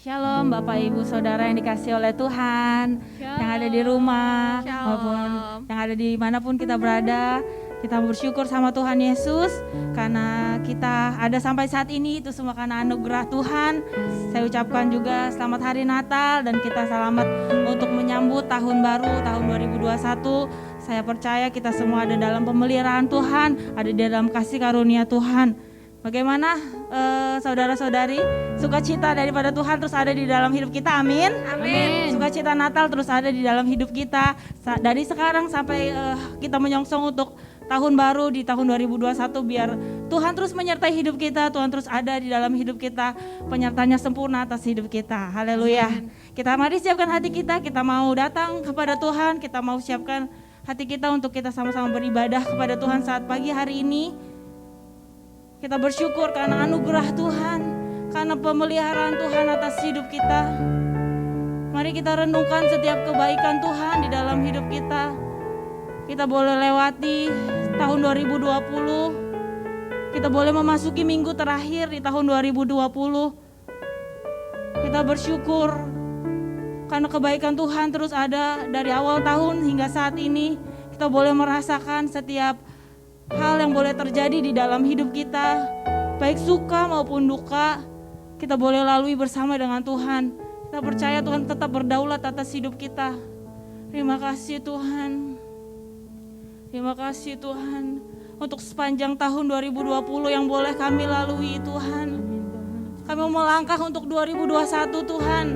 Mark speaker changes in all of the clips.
Speaker 1: Shalom Bapak Ibu Saudara yang dikasihi oleh Tuhan, yang ada di rumah maupun yang ada di manapun kita berada. Kita bersyukur sama Tuhan Yesus karena kita ada sampai saat ini, itu semua karena anugerah Tuhan. Saya ucapkan juga selamat hari Natal dan kita selamat untuk menyambut tahun baru tahun 2021. Saya percaya kita semua ada dalam pemeliharaan Tuhan, ada di dalam kasih karunia Tuhan. Bagaimana saudara-saudari, sukacita daripada Tuhan terus ada di dalam hidup kita, amin?
Speaker 2: Amin.
Speaker 1: Sukacita Natal terus ada di dalam hidup kita dari sekarang sampai kita menyongsong untuk tahun baru di tahun 2021, biar Tuhan terus menyertai hidup kita, Tuhan terus ada di dalam hidup kita, penyertanya sempurna atas hidup kita. Haleluya. Kita mari siapkan hati kita mau datang kepada Tuhan, kita mau siapkan hati kita untuk kita sama-sama beribadah kepada Tuhan saat pagi hari ini. Kita bersyukur karena anugerah Tuhan, karena pemeliharaan Tuhan atas hidup kita. Mari kita renungkan setiap kebaikan Tuhan di dalam hidup kita. Kita boleh lewati tahun 2020. Kita boleh memasuki minggu terakhir di tahun 2020. Kita bersyukur karena kebaikan Tuhan terus ada dari awal tahun hingga saat ini. Kita boleh merasakan setiap hal yang boleh terjadi di dalam hidup kita, baik suka maupun duka, kita boleh lalui bersama dengan Tuhan. Kita percaya Tuhan tetap berdaulat atas hidup kita. Terima kasih Tuhan. Terima kasih Tuhan untuk sepanjang tahun 2020 yang boleh kami lalui Tuhan. Kami mau melangkah untuk 2021 Tuhan.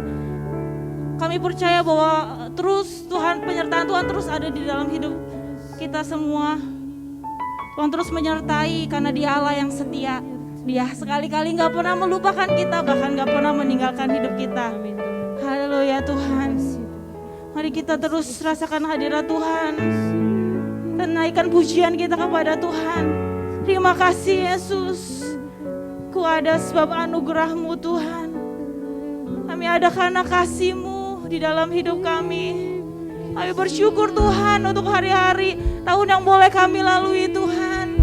Speaker 1: Kami percaya bahwa terus Tuhan, penyertaan Tuhan terus ada di dalam hidup kita semua. Tuhan terus menyertai karena Dia Allah yang setia. Dia sekali-kali gak pernah melupakan kita, bahkan gak pernah meninggalkan hidup kita. Haleluya Tuhan. Mari kita terus rasakan hadirat Tuhan dan naikkan pujian kita kepada Tuhan. Terima kasih Yesus. Ku ada sebab anugerah-Mu Tuhan. Kami ada karena kasih-Mu di dalam hidup kami. Kami bersyukur Tuhan untuk hari-hari tahun yang boleh kami lalui Tuhan.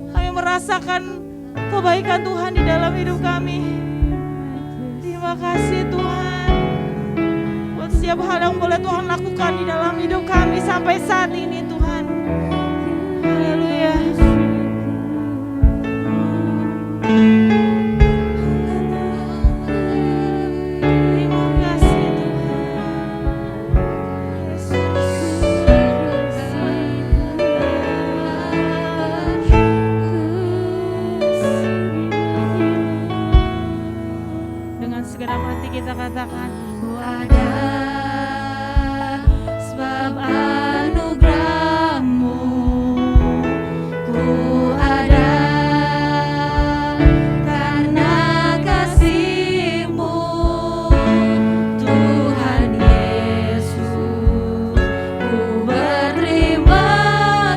Speaker 1: Kami merasakan kebaikan Tuhan di dalam hidup kami. Terima kasih Tuhan buat setiap hal yang boleh Tuhan lakukan di dalam hidup kami sampai saat ini Tuhan. Haleluya. Kita katakan, ku ada sebab anugerah-Mu, ku ada karena kasih-Mu, Tuhan Yesus. Ku berterima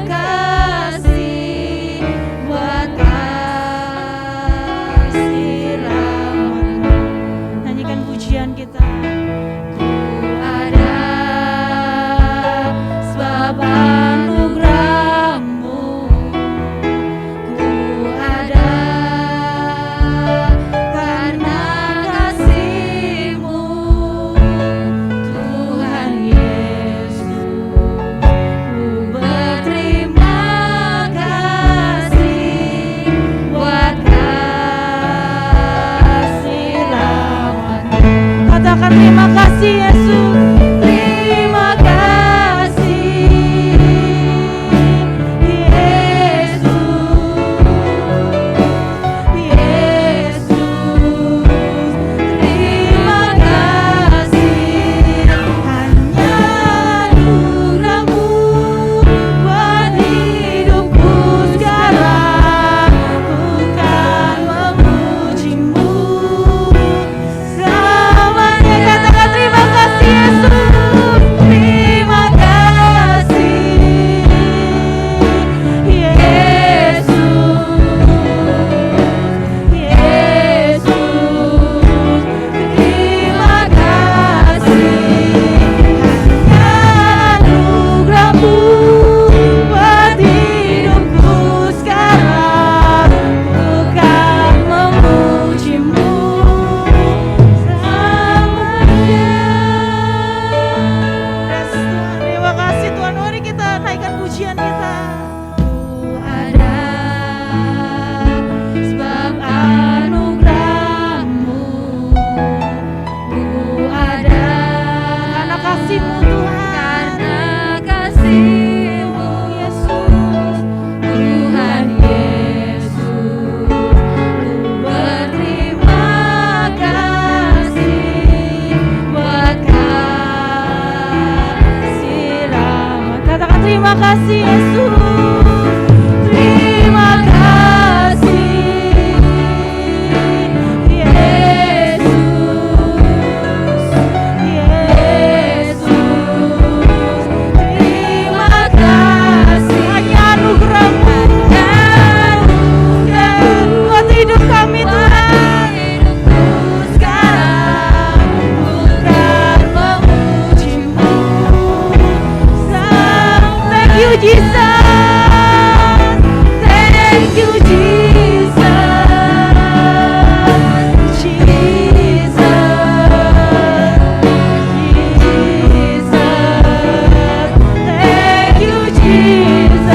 Speaker 1: kasih buat kasih rahmat-Mu. Nyanyikan pujian kita. Ku ada sebab anugerah-Mu, ku ada karena kasih-Mu, Tuhan Yesus. Ku berterima kasih buat kasih rahmat. Katakan terima kasih Yesus. Terima kasih Yesus. Yesus. Terima kasih. Hanya anugerah-Mu buat hidupku sekarang. Ku kan memuji-Mu selamanya. Katakan kasih Yesus. Terima kasih Yesus. Yesus. Terima kasih. Hanya anugerah-Mu buat hidup kami Tuhan. Thank you Jesus. Thank you Jesus. Jesus. Jesus. Thank you Jesus.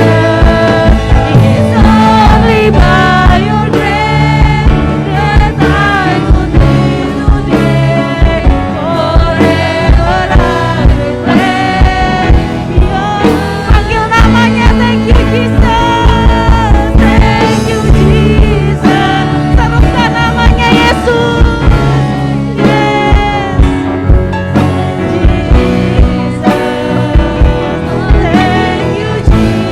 Speaker 1: It's only by your grace that I could live today. Forever I will praise your. Panggil namanya, thank you Jesus. Thank you Jesus. Serukan namanya Yesus. Yes. Jesus. Thank you Jesus.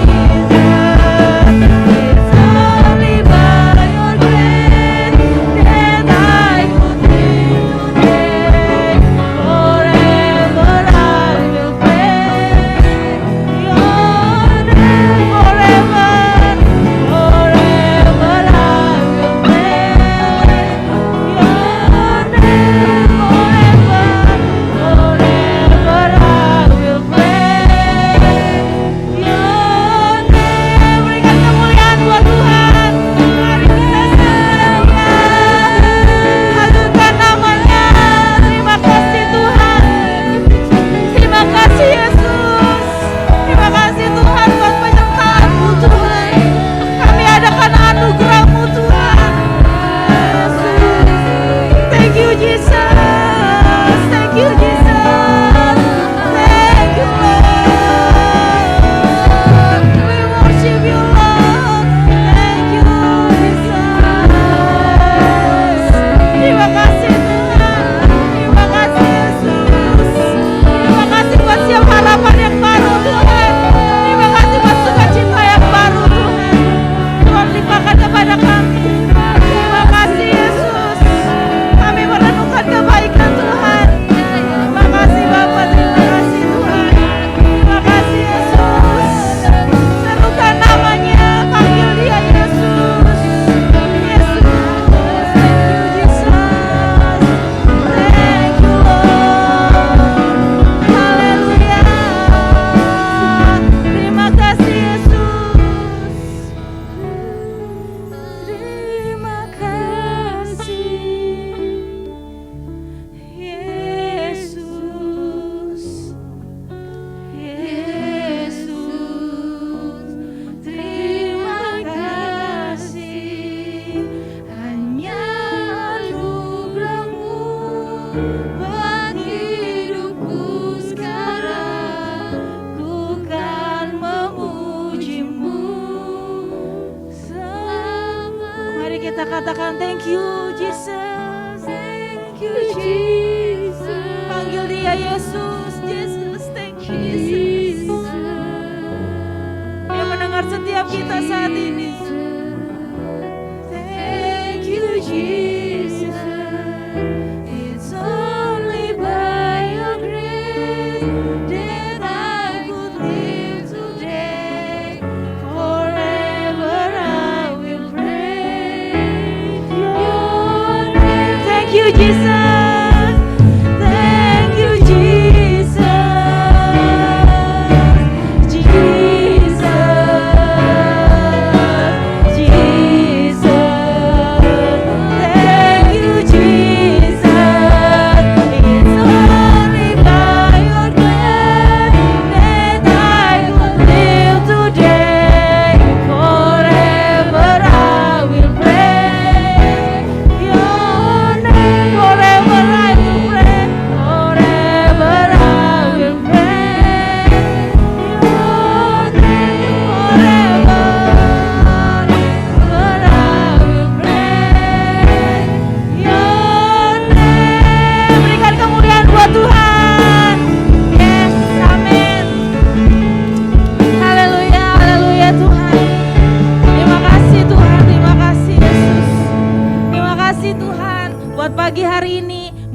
Speaker 1: It's only by your grace that I could live today. Forever I will praise your name. Forever, forever I will praise your name. Forever, forever I will praise your name. Berikan kemuliaan buat Tuhan. Mari kita semuanya agungkan namanya. Terima kasih Tuhan. Terima kasih Yesus. Terima kasih Tuhan buat penyertaan-Mu Tuhan. Kami adakan anugerah-Mu Tuhan. Thank you Jesus. Thank you Jesus. Thank you Lord. We worship you Lord. Thank you Jesus. Terima kasih Tuhan. Terima kasih Yesus. Terima kasih buat siap harapan yang baru Tuhan. Terima kasih buat sukacita yang baru Tuhan. Tuhan limpahkan kepada kami. Terima kasih Yesus. Kami merenungkan kebaikan Tuhan. Terima kasih Bapa. Terima kasih Tuhan. Terima kasih Yesus. Serukan namanya. Panggil dia Yesus. Yesus. Thank you Jesus. Thank you Lord. Haleluya. Terima kasih Yesus. Terima kasih Yesus. Yesus. Terima kasih. Hanya anugerah-Mu buat hidupku sekarang. Ku kan memuji-Mu selama. Mari kita katakan thank you Jesus. Thank you Jesus. Panggil dia Yesus. Jesus, thank you Jesus. Dia mendengar setiap kita saat ini. Thank you Jesus. It's only by your grace that I could live today. Forever I will praise your name. Thank you Jesus. Thank you Jesus.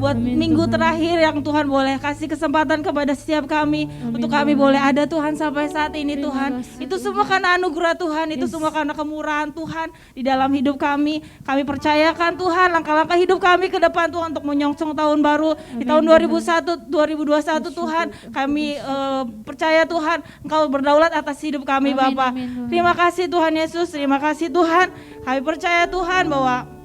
Speaker 1: buat minggu terakhir yang Tuhan boleh kasih kesempatan kepada setiap kami untuk kami boleh ada Tuhan sampai saat ini Tuhan. Itu semua karena anugerah Tuhan, itu semua karena kemurahan Tuhan di dalam hidup kami. Kami percayakan Tuhan langkah-langkah hidup kami ke depan Tuhan untuk menyongsong tahun baru di tahun 2021 Tuhan. Kami percaya Tuhan Engkau berdaulat atas hidup kami Bapa. Terima kasih Tuhan Yesus, terima kasih Tuhan. Kami percaya Tuhan bahwa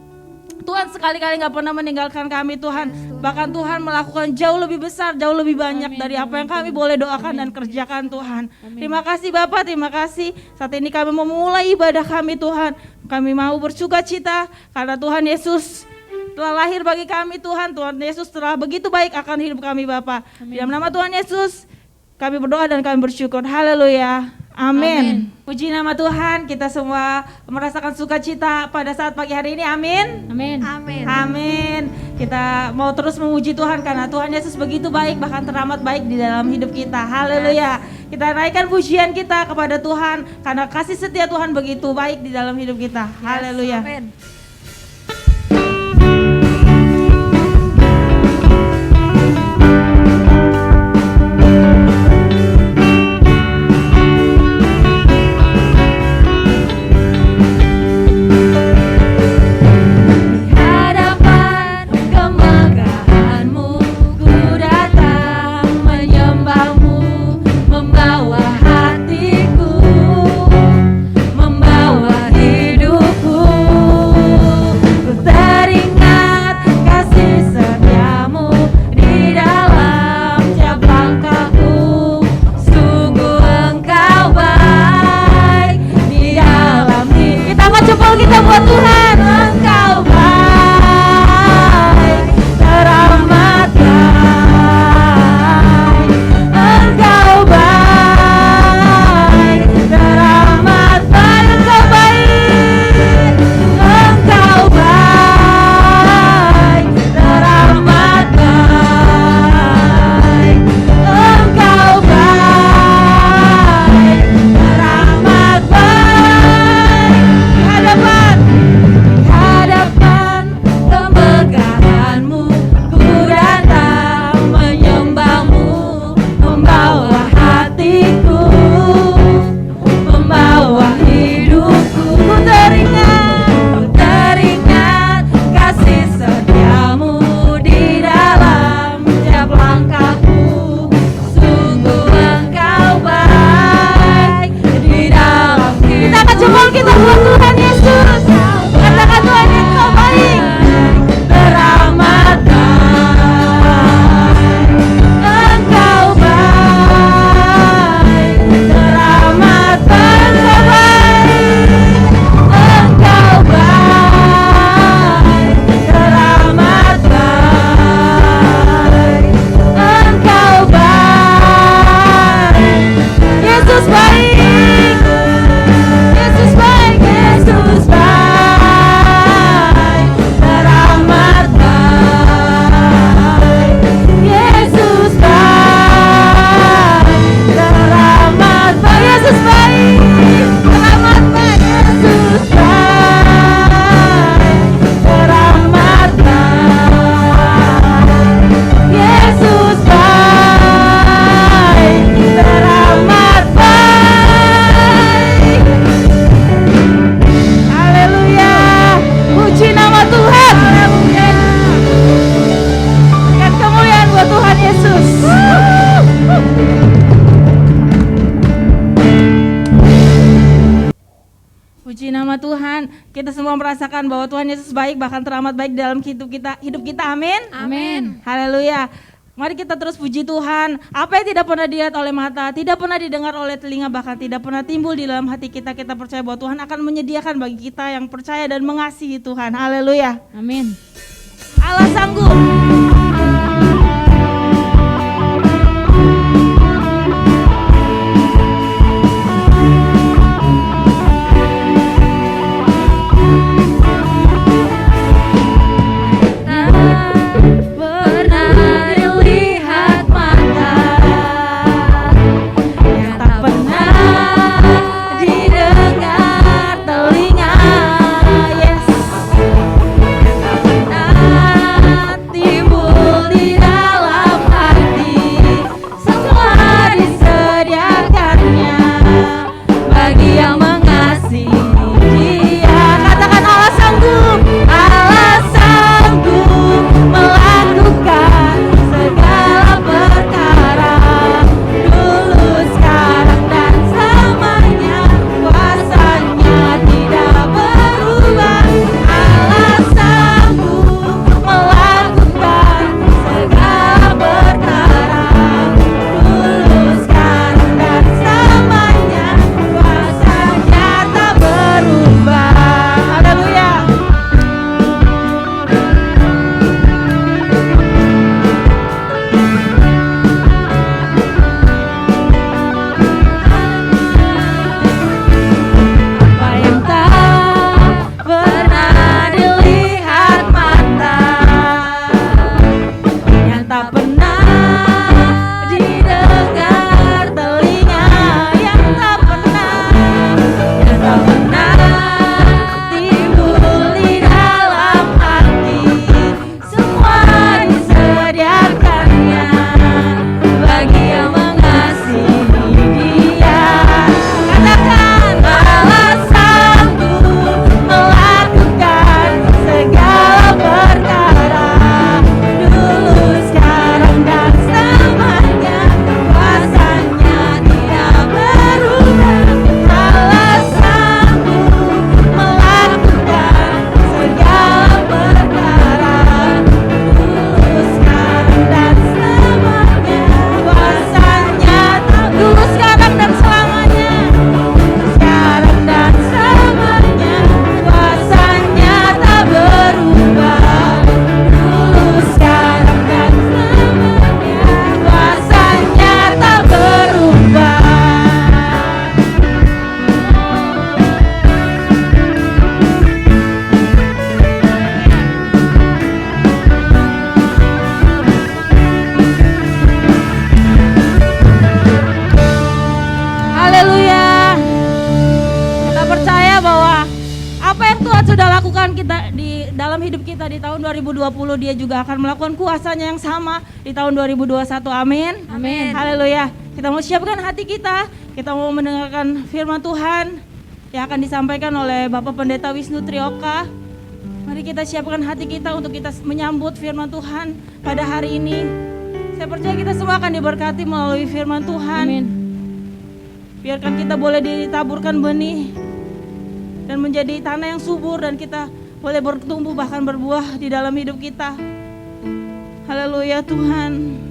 Speaker 1: Tuhan sekali-kali gak pernah meninggalkan kami Tuhan. Bahkan Tuhan melakukan jauh lebih besar, jauh lebih banyak dari apa yang kami boleh doakan dan kerjakan Tuhan. Terima kasih Bapak, terima kasih. Saat ini kami memulai ibadah kami Tuhan. Kami mau bersuka cita karena Tuhan Yesus telah lahir bagi kami Tuhan. Tuhan Yesus telah begitu baik akan hidup kami Bapak. Di dalam nama Tuhan Yesus kami berdoa dan kami bersyukur. Haleluya. Amin. Puji nama Tuhan, kita semua merasakan sukacita pada saat pagi hari ini. Amin.
Speaker 2: Amin.
Speaker 3: Amin.
Speaker 1: Amin. Kita mau terus memuji Tuhan karena Tuhan Yesus begitu baik, bahkan teramat baik di dalam hidup kita. Haleluya. Kita naikkan pujian kita kepada Tuhan karena kasih setia Tuhan begitu baik di dalam hidup kita. Haleluya.
Speaker 3: Amin.
Speaker 1: Kita buat Tuhan, Engkau baik, teramat baik, Engkau baik, teramat baik, Engkau baik, Engkau baik, teramat baik, Engkau baik, teramat baik. Hadapan kemegahanmu ku datang menyembahmu, membawa hatiku, membawa hidupku. Ku teringat kasih setiamu di dalam setiap langkahku. Sungguh Engkau baik di dalam hidup. Kita akan jempol kita buat Tuhan Yesus. Katakan Tuhan Engkau baik, teramat baik, Engkau baik, teramat baik, Engkau baik, teramat baik, Engkau baik, Yesus baik, Yesus baik, Yesus baik, teramat baik, Yesus baik, teramat baik, Yesus baik, teramat baik, Yesus baik, teramat baik, Yesus baik, teramat baik. Haleluya, puji nama Tuhan. Berikan kemuliaan buat Tuhan Yesus. Puji nama Tuhan. Kita semua merasakan bahwa Tuhan Yesus baik, bahkan teramat baik dalam hidup kita. Amin.
Speaker 2: Amin.
Speaker 1: Haleluya. Mari kita terus puji Tuhan. Apa yang tidak pernah dilihat oleh mata, tidak pernah didengar oleh telinga, bahkan tidak pernah timbul di dalam hati kita, kita percaya bahwa Tuhan akan menyediakan bagi kita yang percaya dan mengasihi Tuhan. Haleluya.
Speaker 2: Amin.
Speaker 1: Allah sanggup. Di tak pernah didengar telinga, yang tak pernah timbul di dalam hati. Semua disediakannya bagi yang mengasihi Dia. Katakan, Allah sanggup melakukan segala perkara, dulu, sekarang, dan selamanya. Kuasanya tidak berubah. Allah sanggup melakukan segala perkara, dulu, sekarang, dan selamanya. Kuasanya dulu, sekarang, dan selamanya. Sekarang dan selamanya. Kuasanya tak berubah. Dulu, sekarang, dan selamanya. Kuasanya tak berubah. Haleluya. Kita percaya bahwa apa yang Tuhan sudah lakukan kita di dalam hidup kita di tahun 2020, Dia juga akan melakukan kuasanya yang sama di tahun 2021. Amin.
Speaker 2: Amin.
Speaker 1: Haleluya. Kita mau siapkan hati kita. Kita mau mendengarkan firman Tuhan yang akan disampaikan oleh Bapak Pendeta Wisnu Trioka. Mari kita siapkan hati kita untuk kita menyambut firman Tuhan pada hari ini. Saya percaya kita semua akan diberkati melalui firman Tuhan.
Speaker 2: Amin.
Speaker 1: Biarkan kita boleh ditaburkan benih dan menjadi tanah yang subur, dan kita boleh bertumbuh bahkan berbuah di dalam hidup kita. Haleluya Tuhan.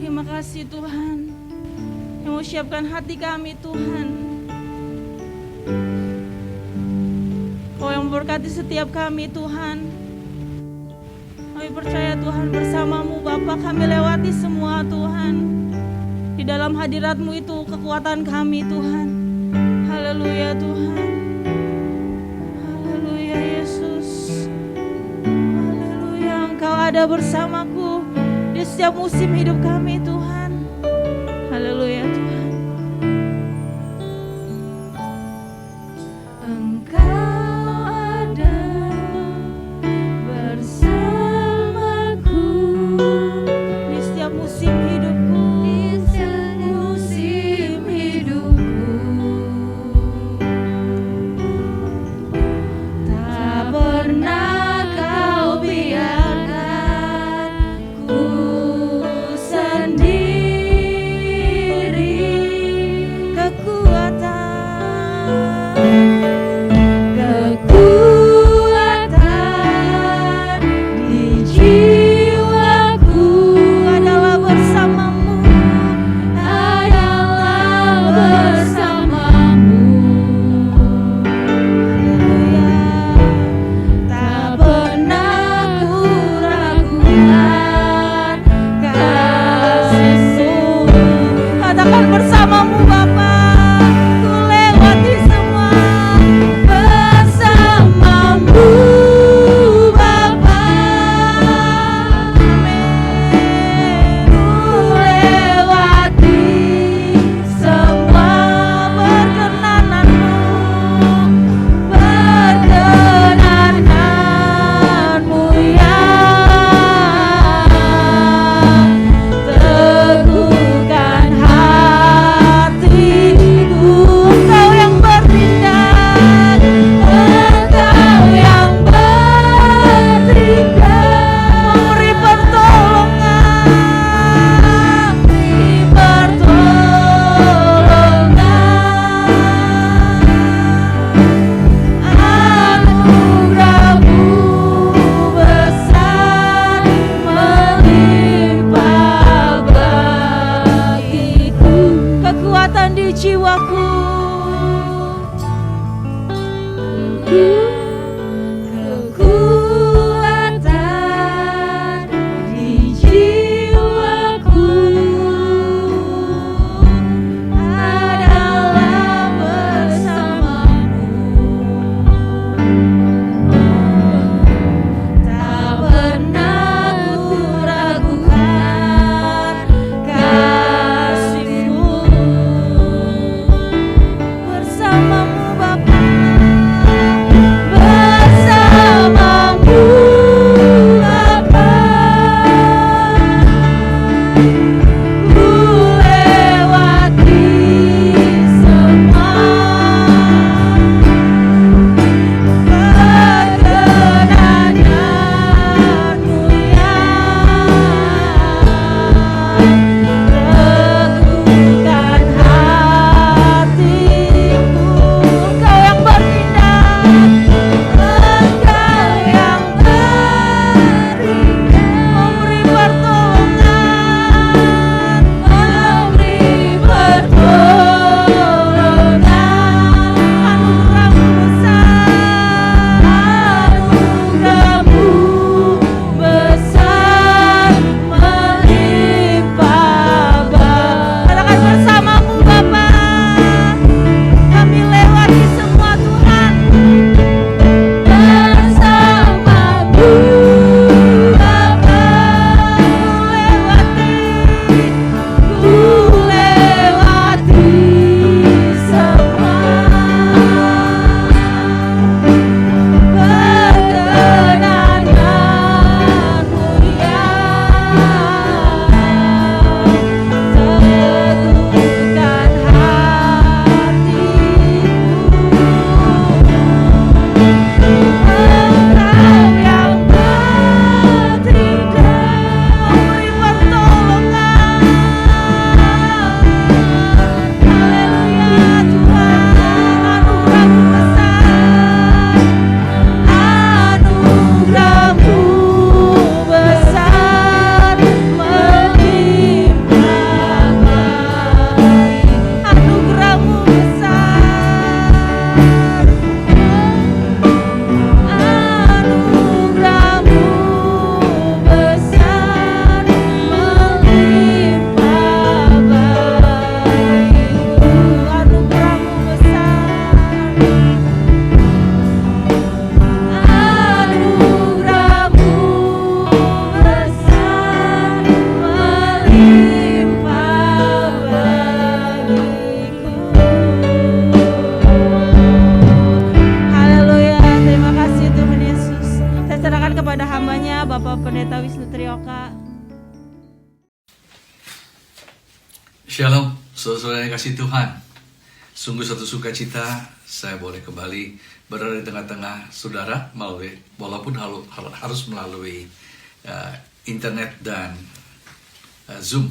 Speaker 1: Terima kasih Tuhan. Yang mau siapkan hati kami Tuhan. Kau yang memberkati setiap kami Tuhan. Kami percaya Tuhan, bersamamu Bapa kami lewati semua Tuhan. Di dalam hadirat-Mu itu kekuatan kami Tuhan. Haleluya Tuhan. Haleluya Yesus. Haleluya, Engkau ada bersamaku di setiap musim hidup kami Tuhan. Haleluya Tuhan. Engkau ada bersamaku di setiap musim hidupku. Sendiri Putri Oka.
Speaker 2: Shalom, saudara-saudara yang kasih Tuhan. Sungguh satu sukacita saya boleh kembali berada di tengah-tengah saudara walaupun harus melalui internet dan Zoom.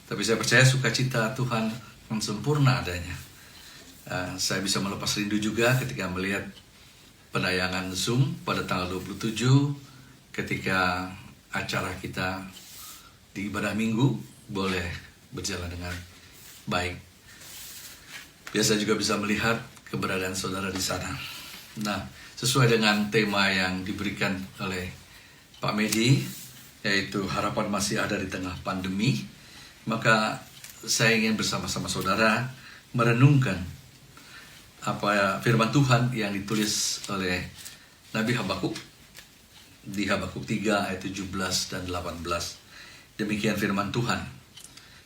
Speaker 2: Tapi saya percaya sukacita Tuhan yang sempurna adanya. Saya bisa melepas rindu juga ketika melihat penayangan Zoom pada tanggal 27 ketika acara kita di ibadah minggu boleh berjalan dengan baik. Biasa juga bisa melihat keberadaan saudara di sana. Nah, sesuai dengan tema yang diberikan oleh Pak Medi, yaitu harapan masih ada di tengah pandemi, maka saya ingin bersama-sama saudara merenungkan apa firman Tuhan yang ditulis oleh Nabi Habakuk di Habakuk 3 ayat 17 dan 18. Demikian firman Tuhan.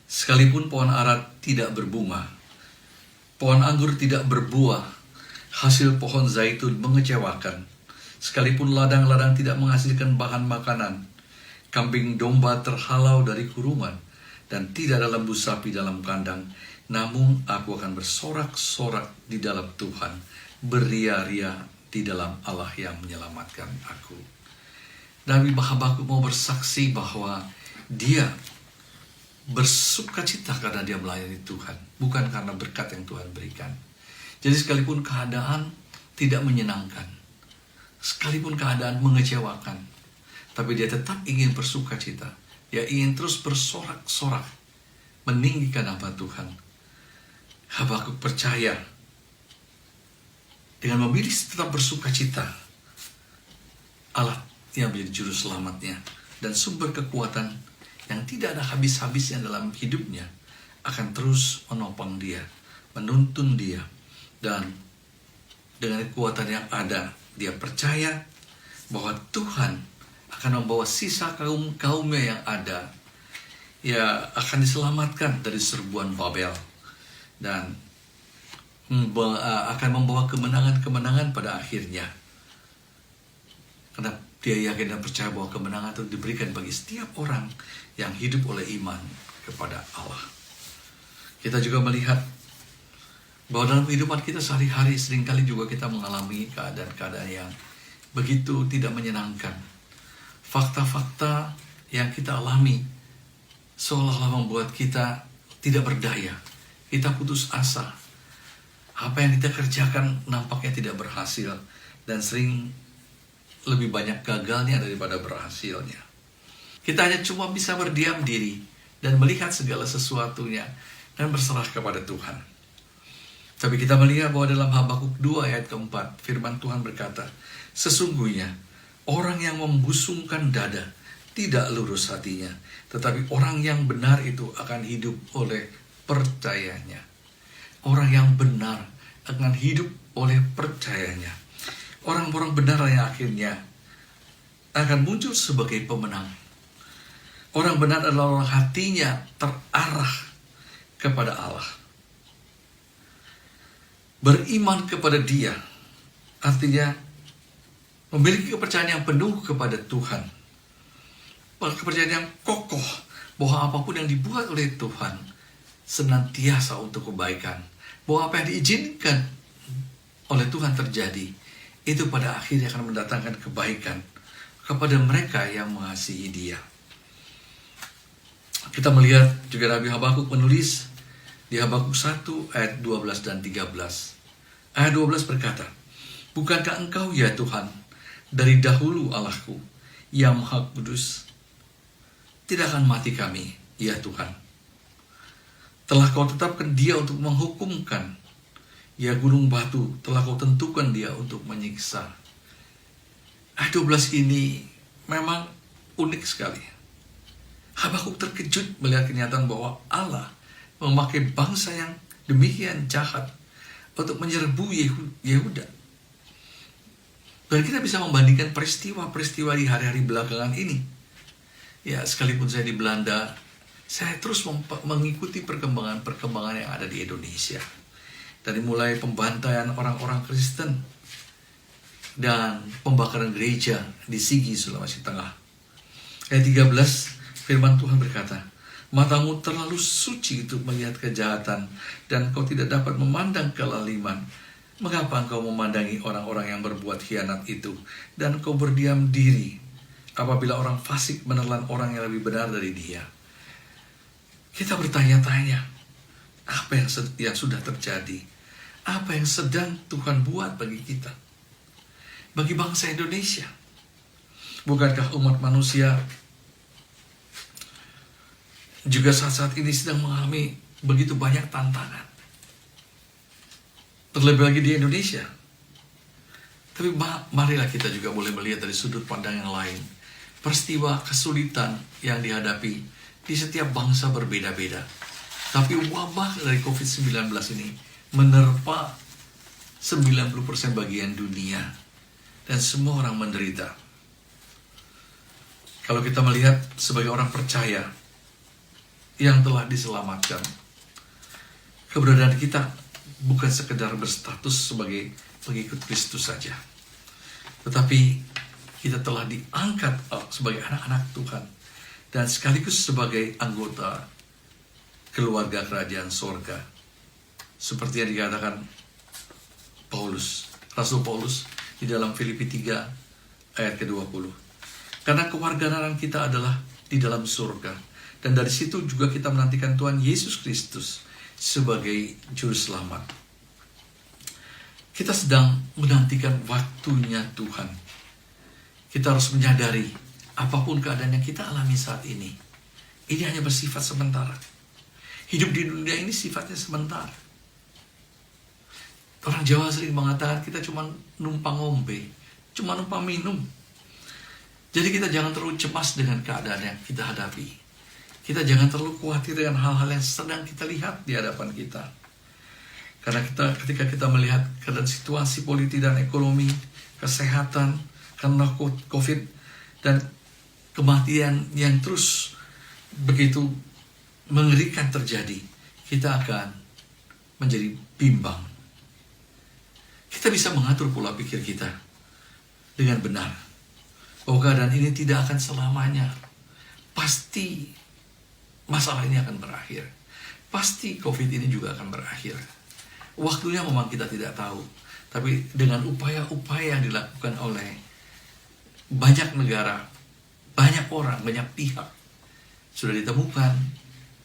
Speaker 2: Sekalipun pohon ara tidak berbunga, pohon anggur tidak berbuah, hasil pohon zaitun mengecewakan. Sekalipun ladang-ladang tidak menghasilkan bahan makanan, kambing domba terhalau dari kurungan, dan tidak ada lembu sapi dalam kandang, namun aku akan bersorak-sorak di dalam Tuhan, beria-ria di dalam Allah yang menyelamatkan aku. Nabi Habakuk mau bersaksi bahwa dia bersukacita karena dia melayani Tuhan, bukan karena berkat yang Tuhan berikan. Jadi sekalipun keadaan tidak menyenangkan, sekalipun keadaan mengecewakan, tapi dia tetap ingin bersukacita. Dia ingin terus bersorak-sorak meninggikan nama Tuhan. Habakuk percaya dengan memilih tetap bersukacita, Allah yang menjadi juru selamatnya dan sumber kekuatan yang tidak ada habis-habisnya dalam hidupnya akan terus menopang dia, menuntun dia, dan dengan kekuatan yang ada dia percaya bahwa Tuhan akan membawa sisa kaumnya yang ada ya akan diselamatkan dari serbuan Babel dan akan membawa kemenangan-kemenangan pada akhirnya. Karena dia yakin dan percaya bahwa kemenangan itu diberikan bagi setiap orang yang hidup oleh iman kepada Allah. Kita juga melihat bahwa dalam kehidupan kita sehari-hari seringkali juga kita mengalami keadaan-keadaan yang begitu tidak menyenangkan. Fakta-fakta yang kita alami seolah-olah membuat kita tidak berdaya. Kita putus asa. Apa yang kita kerjakan nampaknya tidak berhasil dan sering lebih banyak gagalnya daripada berhasilnya. Kita hanya cuma bisa berdiam diri dan melihat segala sesuatunya dan berserah kepada Tuhan. Tapi kita melihat bahwa dalam Habakuk 2 ayat keempat, firman Tuhan berkata, sesungguhnya orang yang membusungkan dada tidak lurus hatinya, tetapi orang yang benar itu akan hidup oleh percayanya. Orang yang benar akan hidup oleh percayanya. Orang-orang benar yang akhirnya akan muncul sebagai pemenang. Orang benar adalah orang hatinya terarah kepada Allah. Beriman kepada Dia artinya memiliki kepercayaan yang penuh kepada Tuhan. Kepercayaan yang kokoh bahwa apapun yang dibuat oleh Tuhan senantiasa untuk kebaikan. Bahwa apa yang diizinkan oleh Tuhan terjadi itu pada akhirnya akan mendatangkan kebaikan kepada mereka yang mengasihi Dia. Kita melihat juga Nabi Habakuk menulis di Habakuk 1 ayat 12 dan 13. Ayat 12 berkata, bukankah engkau ya Tuhan dari dahulu Allahku yang Maha Kudus? Tidak akan mati kami ya Tuhan. Telah kau tetapkan Dia untuk menghukumkan. Ya gunung batu telah kau tentukan Dia untuk menyiksa. Ayat 12 ini memang unik sekali. Habakuk terkejut melihat kenyataan bahwa Allah memakai bangsa yang demikian jahat untuk menyerbu Yehuda. Dan kita bisa membandingkan peristiwa-peristiwa di hari-hari belakangan ini. Ya, sekalipun saya di Belanda, saya terus mengikuti perkembangan yang ada di Indonesia. Dari mulai pembantaian orang-orang Kristen dan pembakaran gereja di Sigi, Sulawesi Tengah. Ayat 13, firman Tuhan berkata, matamu terlalu suci untuk melihat kejahatan, dan kau tidak dapat memandang kelaliman. Mengapa engkau memandangi orang-orang yang berbuat khianat itu, dan kau berdiam diri apabila orang fasik menelan orang yang lebih benar dari dia? Kita bertanya-tanya, apa yang sudah terjadi? Apa yang sedang Tuhan buat bagi kita? Bagi bangsa Indonesia. Bukankah umat manusia juga saat-saat ini sedang mengalami begitu banyak tantangan? Terlebih lagi di Indonesia. Tapi marilah kita juga boleh melihat dari sudut pandang yang lain. Peristiwa kesulitan yang dihadapi di setiap bangsa berbeda-beda. Tapi wabah dari COVID-19 ini menerpa 90% bagian dunia. Dan semua orang menderita. Kalau kita melihat sebagai orang percaya yang telah diselamatkan, keberadaan kita bukan sekedar berstatus sebagai pengikut Kristus saja, tetapi kita telah diangkat sebagai anak-anak Tuhan dan sekaligus sebagai anggota keluarga kerajaan sorga, seperti yang dikatakan Rasul Paulus di dalam Filipi 3 ayat ke-20. Karena kewarganegaraan kita adalah di dalam surga, dan dari situ juga kita menantikan Tuhan Yesus Kristus sebagai juru selamat. Kita sedang menantikan waktunya Tuhan. Kita harus menyadari apapun keadaan yang kita alami saat ini hanya bersifat sementara. Hidup di dunia ini sifatnya sementara. Orang Jawa sering mengatakan kita cuma numpang ngombe, cuma numpang minum. Jadi kita jangan terlalu cemas dengan keadaan yang kita hadapi. Kita jangan terlalu khawatir dengan hal-hal yang sedang kita lihat di hadapan kita. Karena ketika kita melihat keadaan situasi politik dan ekonomi, kesehatan, karena COVID, dan kematian yang terus begitu mengerikan terjadi, kita akan menjadi bimbang. Kita bisa mengatur pola pikir kita dengan benar, bahwa keadaan ini tidak akan selamanya. Pasti masalah ini akan berakhir. Pasti COVID ini juga akan berakhir. Waktunya memang kita tidak tahu. Tapi dengan upaya-upaya yang dilakukan oleh banyak negara, banyak orang, banyak pihak, sudah ditemukan,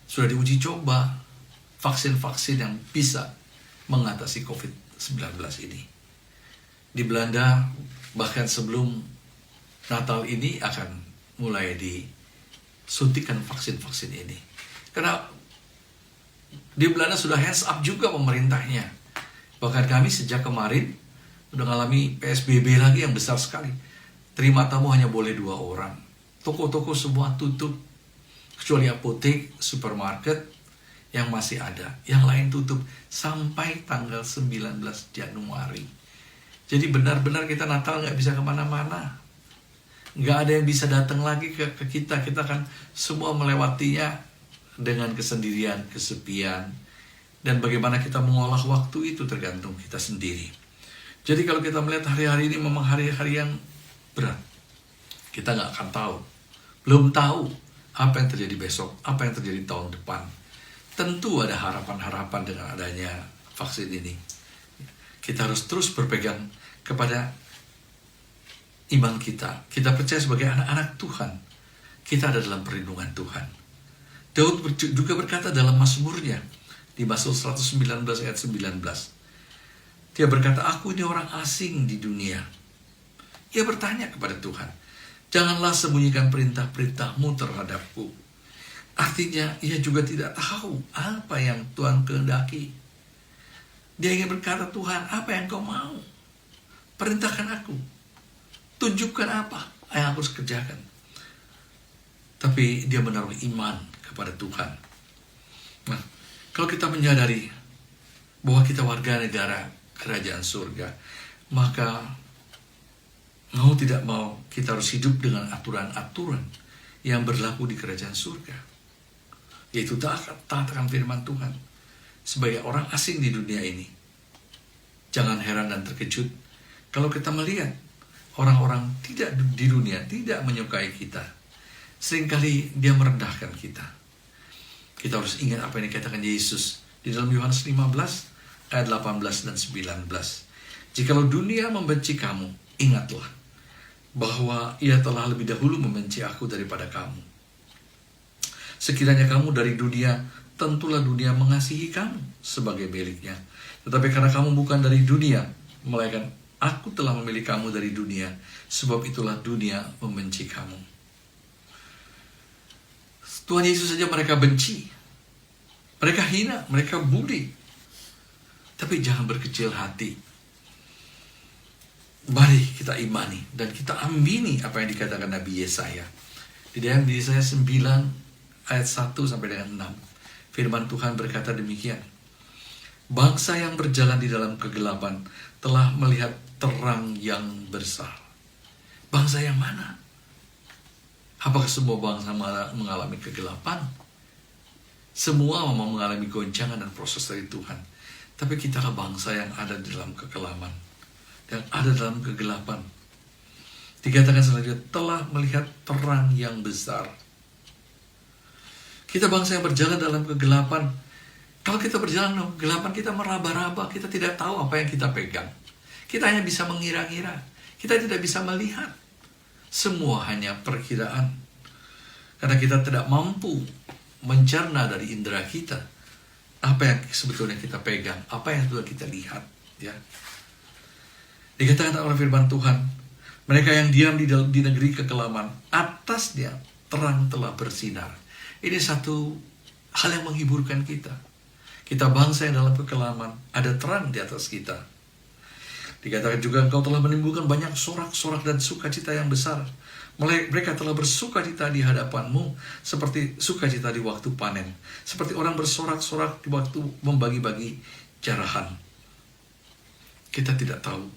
Speaker 2: sudah diuji coba vaksin-vaksin yang bisa mengatasi COVID-19 ini. Di Belanda, bahkan sebelum Natal ini akan mulai disuntikan vaksin-vaksin ini. Karena di Belanda sudah hands up juga pemerintahnya. Bahkan kami sejak kemarin sudah mengalami PSBB lagi yang besar sekali. Terima tamu hanya boleh 2 orang. Toko-toko semua tutup. Kecuali apotek, supermarket yang masih ada. Yang lain tutup sampai tanggal 19 Januari. Jadi benar-benar kita Natal gak bisa kemana-mana. Gak ada yang bisa datang lagi ke kita. Kita kan semua melewatinya dengan kesendirian, kesepian. Dan bagaimana kita mengolah waktu itu tergantung kita sendiri. Jadi kalau kita melihat hari-hari ini memang hari-hari yang berat. Kita gak akan tahu. Belum tahu apa yang terjadi besok, apa yang terjadi tahun depan. Tentu ada harapan-harapan dengan adanya vaksin ini. Kita harus terus berpegang kepada iman kita. Kita percaya sebagai anak-anak Tuhan. Kita ada dalam perlindungan Tuhan. Daud juga berkata dalam Mazmurnya, di Mazmur 119 ayat 19. Dia berkata, aku ini orang asing di dunia. Ia bertanya kepada Tuhan, janganlah sembunyikan perintah-perintahmu terhadapku. Artinya, ia juga tidak tahu apa yang Tuhan kehendaki. Dia ingin berkata, Tuhan, apa yang kau mau? Perintahkan aku. Tunjukkan apa yang aku harus kerjakan. Tapi dia menaruh iman kepada Tuhan. Nah, kalau kita menyadari bahwa kita warga negara kerajaan surga, maka mau tidak mau kita harus hidup dengan aturan-aturan yang berlaku di kerajaan surga. Yaitu taat akan firman Tuhan. Sebagai orang asing di dunia ini, jangan heran dan terkejut kalau kita melihat orang-orang tidak di dunia tidak menyukai kita. seringkali dia merendahkan kita. Kita harus ingat apa yang dikatakan Yesus di dalam Yohanes 15 ayat 18 dan 19. Jikalau dunia membenci kamu, ingatlah bahwa ia telah lebih dahulu membenci aku daripada kamu. Sekiranya kamu dari dunia, tentulah dunia mengasihi kamu sebagai miliknya. Tetapi karena kamu bukan dari dunia, melainkan aku telah memilih kamu dari dunia, sebab itulah dunia membenci kamu. Tuhan Yesus saja mereka benci, mereka hina, mereka bully. Tapi jangan berkecil hati. Mari kita imani dan kita amini apa yang dikatakan Nabi Yesaya. Di dalam Yesaya 9 ayat 1 sampai dengan 6. Firman Tuhan berkata demikian. Bangsa yang berjalan di dalam kegelapan telah melihat terang yang besar. Bangsa yang mana? Apakah semua bangsa mengalami kegelapan? Semua memang mengalami goncangan dan proses dari Tuhan. Tapi kitalah bangsa yang ada di dalam kekelaman, yang ada dalam kegelapan. Dikatakan selanjutnya, telah melihat terang yang besar. Kita bangsa yang berjalan dalam kegelapan. Kalau kita berjalan dalam kegelapan, kita meraba-raba, kita tidak tahu apa yang kita pegang. Kita hanya bisa mengira-ngira, kita tidak bisa melihat. Semua hanya perkiraan. Karena kita tidak mampu mencerna dari indera kita apa yang sebetulnya kita pegang, apa yang sudah kita lihat, ya. Dikatakan oleh firman Tuhan, mereka yang diam di negeri kekelaman, atasnya terang telah bersinar. Ini satu hal yang menghiburkan kita. Kita bangsa yang dalam kekelaman, ada terang di atas kita. Dikatakan juga engkau telah menimbulkan banyak sorak-sorak dan sukacita yang besar. Mereka telah bersukacita di hadapanmu seperti sukacita di waktu panen. Seperti orang bersorak-sorak di waktu membagi-bagi jarahan. Kita tidak tahu.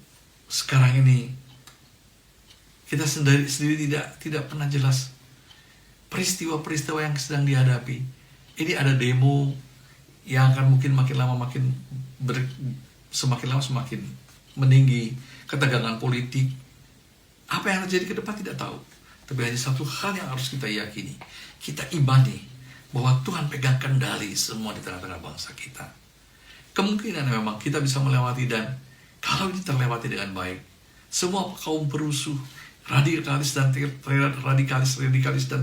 Speaker 2: Sekarang ini kita sendiri tidak pernah jelas peristiwa-peristiwa yang sedang dihadapi. Ini ada demo yang akan mungkin makin lama semakin lama semakin meninggi, ketegangan politik. Apa yang terjadi ke depan tidak tahu. Tapi hanya satu hal yang harus kita yakini. Kita imani bahwa Tuhan pegang kendali semua di tengah-tengah bangsa kita. Kemungkinan memang kita bisa melewati, dan kalau ini terlewati dengan baik, semua kaum perusuh, radikalis dan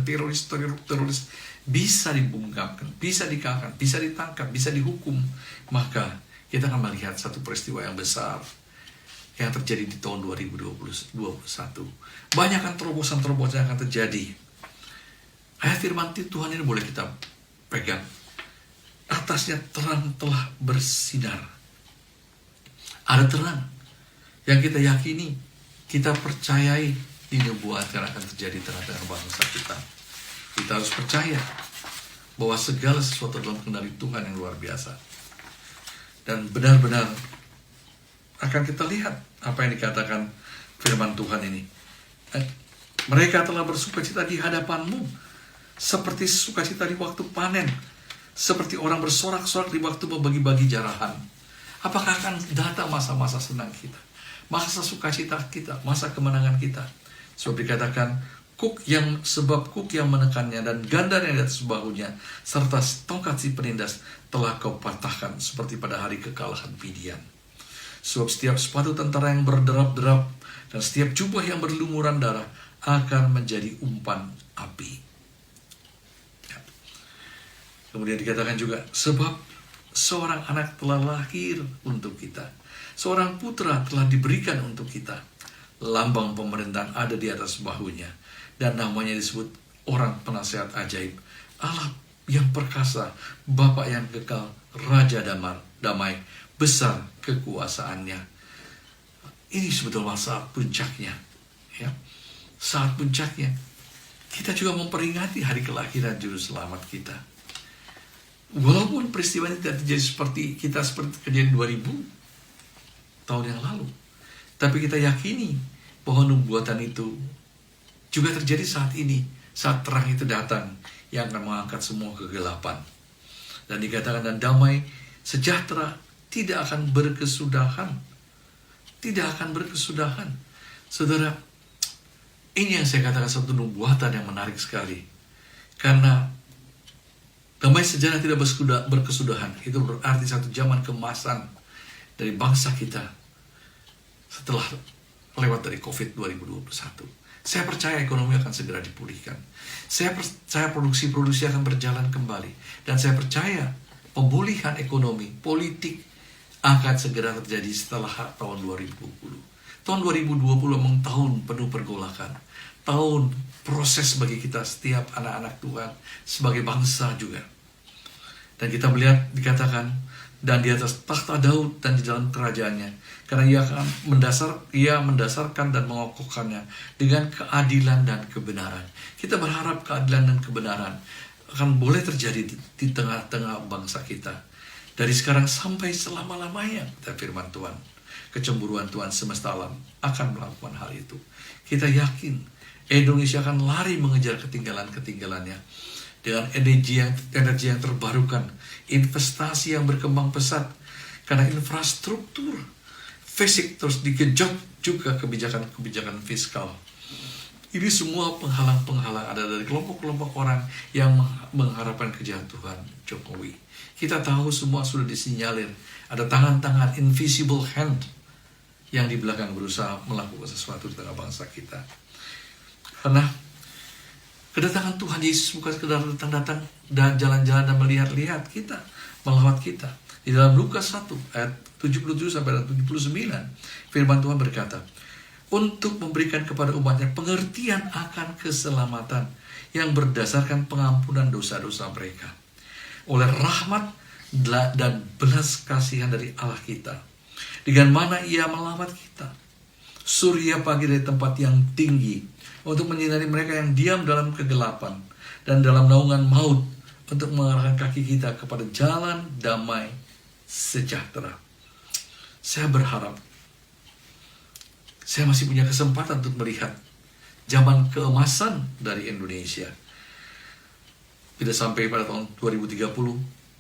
Speaker 2: teroris bisa dibungkamkan, bisa dikalahkan, bisa ditangkap, bisa dihukum. Maka kita akan melihat satu peristiwa yang besar yang terjadi di tahun 2021. Banyak kan terobosan-terobosan yang akan terjadi. Ayat firman Tuhan ini boleh kita pegang. Atasnya terang telah bersinar. Ada terang yang kita yakini, kita percayai di nubuat yang akan terjadi di tengah-tengah bangsa kita. Kita harus percaya bahwa segala sesuatu dalam kendali Tuhan yang luar biasa. Dan benar-benar akan kita lihat apa yang dikatakan firman Tuhan ini. Mereka telah bersukacita di hadapanmu seperti sukacita di waktu panen, seperti orang bersorak-sorak di waktu membagi-bagi jarahan. Apakah akan datang masa-masa senang kita, masa sukacita kita, masa kemenangan kita? Sebab dikatakan kuk yang menekannya dan gandar yang di atas bahunya serta tongkat si penindas telah kau patahkan seperti pada hari kekalahan Midian. Sebab setiap sepatu tentara yang berderap-derap dan setiap jubah yang berlumuran darah akan menjadi umpan api. Ya. Kemudian dikatakan juga, sebab seorang anak telah lahir untuk kita, seorang putra telah diberikan untuk kita. Lambang pemerintahan ada di atas bahunya, dan namanya disebut orang penasehat ajaib, Allah yang perkasa, Bapa yang kekal, Raja damai, besar kekuasaannya. Ini sebetulnya saat puncaknya, ya. Saat puncaknya kita juga memperingati hari kelahiran juru selamat kita. Walaupun peristiwa ini tidak terjadi seperti kejadian 2000 tahun yang lalu, tapi kita yakini bahwa nubuatan itu juga terjadi saat ini, saat terang itu datang yang akan mengangkat semua kegelapan. Dan dikatakan, dan damai sejahtera tidak akan berkesudahan. Tidak akan berkesudahan. Saudara, ini yang saya katakan satu nubuatan yang menarik sekali. Karena damai sejahtera tidak berkesudahan. Itu berarti satu zaman keemasan dari bangsa kita setelah lewat dari COVID 2021. Saya percaya ekonomi akan segera dipulihkan. Saya percaya produksi akan berjalan kembali. Dan saya percaya pemulihan ekonomi, politik akan segera terjadi setelah tahun 2020. Tahun 2020 memang tahun penuh pergolakan. Tahun proses bagi kita setiap anak-anak Tuhan sebagai bangsa juga. Dan kita melihat dikatakan, dan di atas takhta Daud dan di dalam kerajaannya, karena ia mendasarkan dan mengokohkannya dengan keadilan dan kebenaran. Kita berharap keadilan dan kebenaran akan boleh terjadi di tengah-tengah bangsa kita. Dari sekarang sampai selama-lamanya, kata firman Tuhan. Kecemburuan Tuhan semesta alam akan melakukan hal itu. Kita yakin Indonesia akan lari mengejar ketinggalan-ketinggalannya. Dengan energi yang terbarukan, investasi yang berkembang pesat, karena infrastruktur fisik terus dikejut juga kebijakan-kebijakan fiskal. Ini semua penghalang-penghalang ada dari kelompok-kelompok orang yang mengharapkan kejatuhan Jokowi. Kita tahu semua sudah disinyalir, ada tangan-tangan invisible hand yang di belakang berusaha melakukan sesuatu di tengah bangsa kita. Karena kedatangan Tuhan Yesus bukan sekedar datang-datang dan jalan-jalan dan melihat-lihat kita, melawat kita. Di dalam Lukas 1 ayat 77 sampai 79, firman Tuhan berkata, untuk memberikan kepada umatnya pengertian akan keselamatan yang berdasarkan pengampunan dosa-dosa mereka. Oleh rahmat dan belas kasihan dari Allah kita, dengan mana ia melawat kita, surya pagi dari tempat yang tinggi, untuk menyinari mereka yang diam dalam kegelapan dan dalam naungan maut, untuk mengarahkan kaki kita kepada jalan damai sejahtera. Saya berharap saya masih punya kesempatan untuk melihat zaman keemasan dari Indonesia. Bila sampai pada tahun 2030,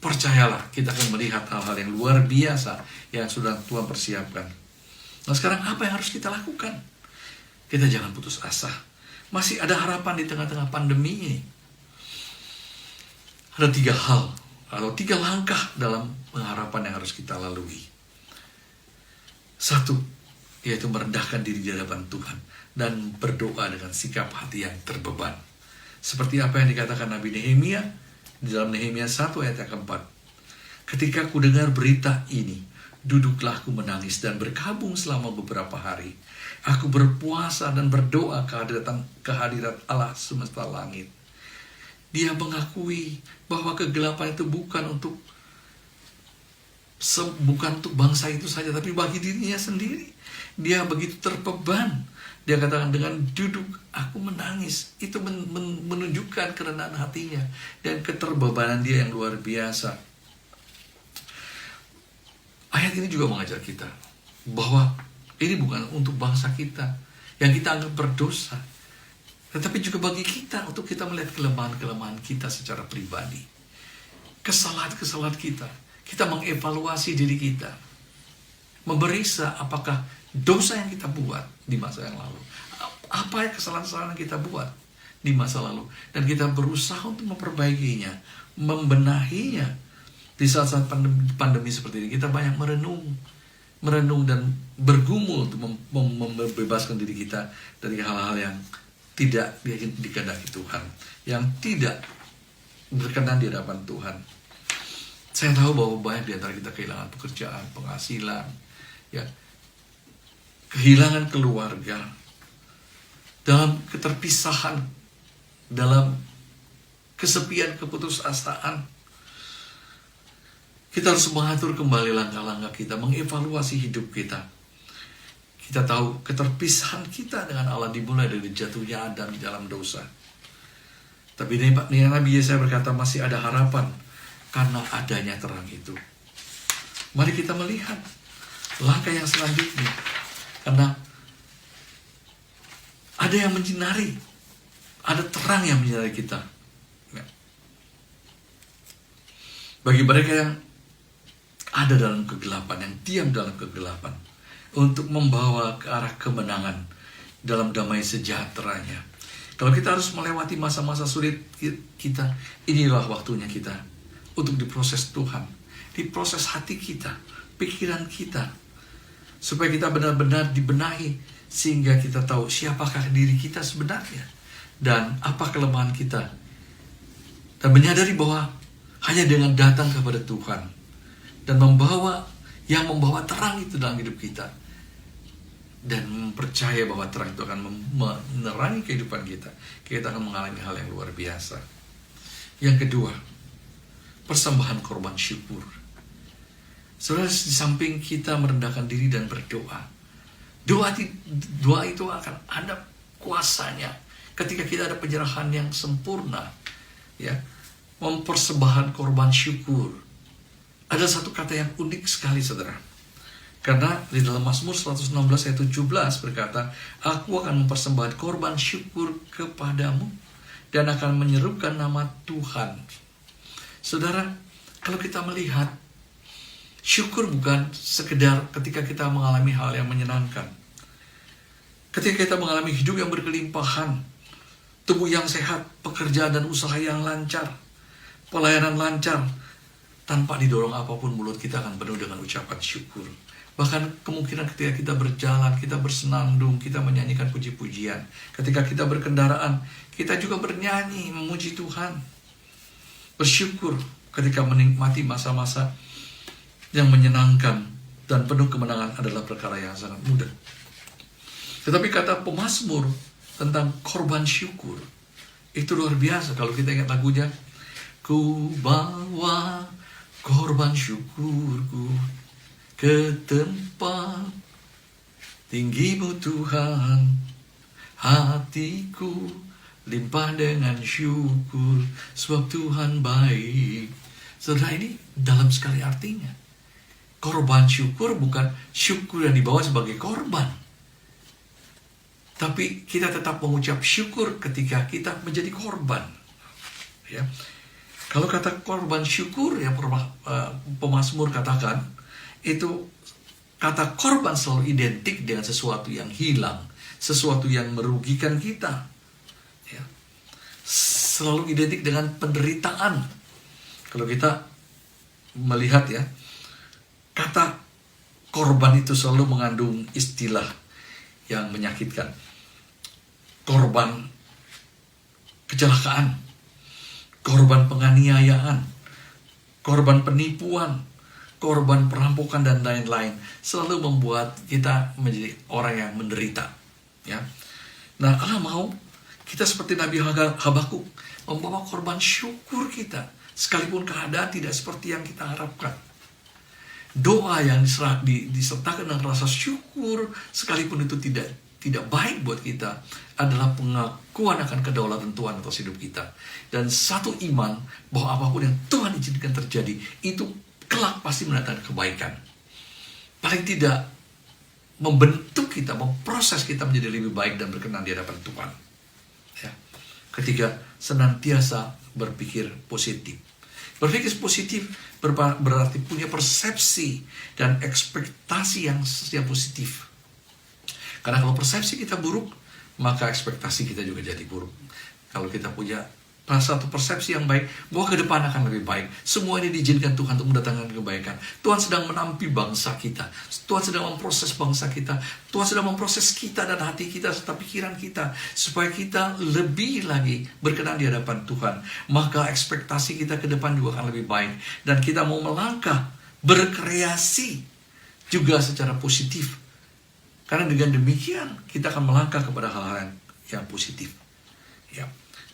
Speaker 2: percayalah kita akan melihat hal-hal yang luar biasa yang sudah Tuhan persiapkan. Nah, sekarang apa yang harus kita lakukan? Kita jangan putus asa. Masih ada harapan di tengah-tengah pandemi ini. Ada 3 hal atau 3 langkah dalam pengharapan yang harus kita lalui. 1, yaitu merendahkan diri di hadapan Tuhan dan berdoa dengan sikap hati yang terbeban. Seperti apa yang dikatakan Nabi Nehemia di dalam Nehemia 1 ayat yang keempat. Ketika ku dengar berita ini, duduklah aku menangis dan berkabung selama beberapa hari. Aku berpuasa dan berdoa kehadirat Allah semesta langit. Dia mengakui bahwa kegelapan itu bukan untuk bangsa itu saja, tapi bagi dirinya sendiri. Dia begitu terbeban. Dia katakan dengan duduk aku menangis. Itu menunjukkan kerendahan hatinya dan keterbebanan dia yang luar biasa. Ayat ini juga mengajar kita bahwa ini bukan untuk bangsa kita yang kita anggap berdosa, tetapi juga bagi kita untuk kita melihat kelemahan-kelemahan kita secara pribadi, kesalahan-kesalahan kita. Kita mengevaluasi diri kita, memeriksa apakah dosa yang kita buat di masa yang lalu, apa kesalahan-kesalahan yang kita buat di masa lalu, dan kita berusaha untuk memperbaikinya, membenahinya. Di saat-saat pandemi seperti ini, kita banyak merenung dan bergumul untuk membebaskan diri kita dari hal-hal yang tidak dikehendaki Tuhan, yang tidak berkenan di hadapan Tuhan. Saya tahu bahwa banyak di antara kita kehilangan pekerjaan, penghasilan, ya, kehilangan keluarga, dalam keterpisahan, dalam kesepian, keputusasaan. Kita harus mengatur kembali langkah-langkah kita, mengevaluasi hidup kita. Kita tahu keterpisahan kita dengan Allah dimulai dari jatuhnya Adam di dalam dosa. Tapi Nabi Yesaya berkata masih ada harapan karena adanya terang itu. Mari kita melihat langkah yang selanjutnya. Karena ada yang menyinari, ada terang yang menyinari kita. Bagi mereka yang ada dalam kegelapan, yang diam dalam kegelapan, untuk membawa ke arah kemenangan dalam damai sejahteranya. Kalau kita harus melewati masa-masa sulit kita, inilah waktunya kita untuk diproses Tuhan. Diproses hati kita, pikiran kita, supaya kita benar-benar dibenahi, sehingga kita tahu siapakah diri kita sebenarnya, dan apa kelemahan kita. Dan menyadari bahwa hanya dengan datang kepada Tuhan, dan membawa terang itu dalam hidup kita, dan percaya bahwa terang itu akan menerangi kehidupan kita, kita akan mengalami hal yang luar biasa. Yang kedua, persembahan korban syukur. Saudara, di samping kita merendahkan diri dan berdoa, doa itu akan ada kuasanya ketika kita ada penyerahan yang sempurna, ya. Mempersembahkan korban syukur. Ada satu kata yang unik sekali, saudara. Karena di dalam Mazmur 116 ayat 17 berkata, aku akan mempersembahkan korban syukur kepadamu dan akan menyerukan nama Tuhan. Saudara, kalau kita melihat, syukur bukan sekedar ketika kita mengalami hal yang menyenangkan. Ketika kita mengalami hidup yang berkelimpahan, tubuh yang sehat, pekerjaan dan usaha yang lancar, pelayanan lancar, tanpa didorong apapun mulut kita akan penuh dengan ucapan syukur. Bahkan kemungkinan ketika kita berjalan, kita bersenandung, kita menyanyikan puji-pujian. Ketika kita berkendaraan, kita juga bernyanyi, memuji Tuhan. Bersyukur ketika menikmati masa-masa yang menyenangkan dan penuh kemenangan adalah perkara yang sangat mudah. Tetapi kata pemazmur tentang korban syukur, itu luar biasa. Kalau kita ingat lagunya, ku bawa korban syukurku ke tempat tinggi-Mu Tuhan, hatiku limpah dengan syukur, sebab Tuhan baik. Saudara, ini dalam sekali artinya. Korban syukur bukan syukur yang dibawa sebagai korban, tapi kita tetap mengucap syukur ketika kita menjadi korban. Ya. Kalau kata korban syukur yang pemazmur katakan, itu kata korban selalu identik dengan sesuatu yang hilang, sesuatu yang merugikan kita, ya. Selalu identik dengan penderitaan. Kalau kita melihat, ya, kata korban itu selalu mengandung istilah yang menyakitkan. Korban kecelakaan, korban penganiayaan, korban penipuan, korban perampokan dan lain-lain, selalu membuat kita menjadi orang yang menderita, ya. Nah, Allah mau kita seperti Nabi Habakuk, membawa korban syukur kita, sekalipun keadaan tidak seperti yang kita harapkan. Doa yang disertakan dengan rasa syukur, sekalipun itu tidak baik buat kita, adalah pengakuan akan kedaulatan Tuhan atas hidup kita. Dan satu iman bahwa apapun yang Tuhan izinkan terjadi, itu kelak pasti mendatangkan kebaikan. Paling tidak membentuk kita, memproses kita menjadi lebih baik dan berkenan di hadapan Tuhan. Ya. Ketika senantiasa berpikir positif. Berpikir positif berarti punya persepsi dan ekspektasi yang positif. Karena kalau persepsi kita buruk, maka ekspektasi kita juga jadi buruk. Kalau kita punya satu persepsi yang baik, bahwa ke depan akan lebih baik, semua ini diizinkan Tuhan untuk mendatangkan kebaikan. Tuhan sedang menampi bangsa kita, Tuhan sedang memproses bangsa kita, Tuhan sedang memproses kita dan hati kita serta pikiran kita, supaya kita lebih lagi berkenan di hadapan Tuhan. Maka ekspektasi kita ke depan juga akan lebih baik, dan kita mau melangkah berkreasi juga secara positif. Karena dengan demikian kita akan melangkah kepada hal-hal yang positif, ya.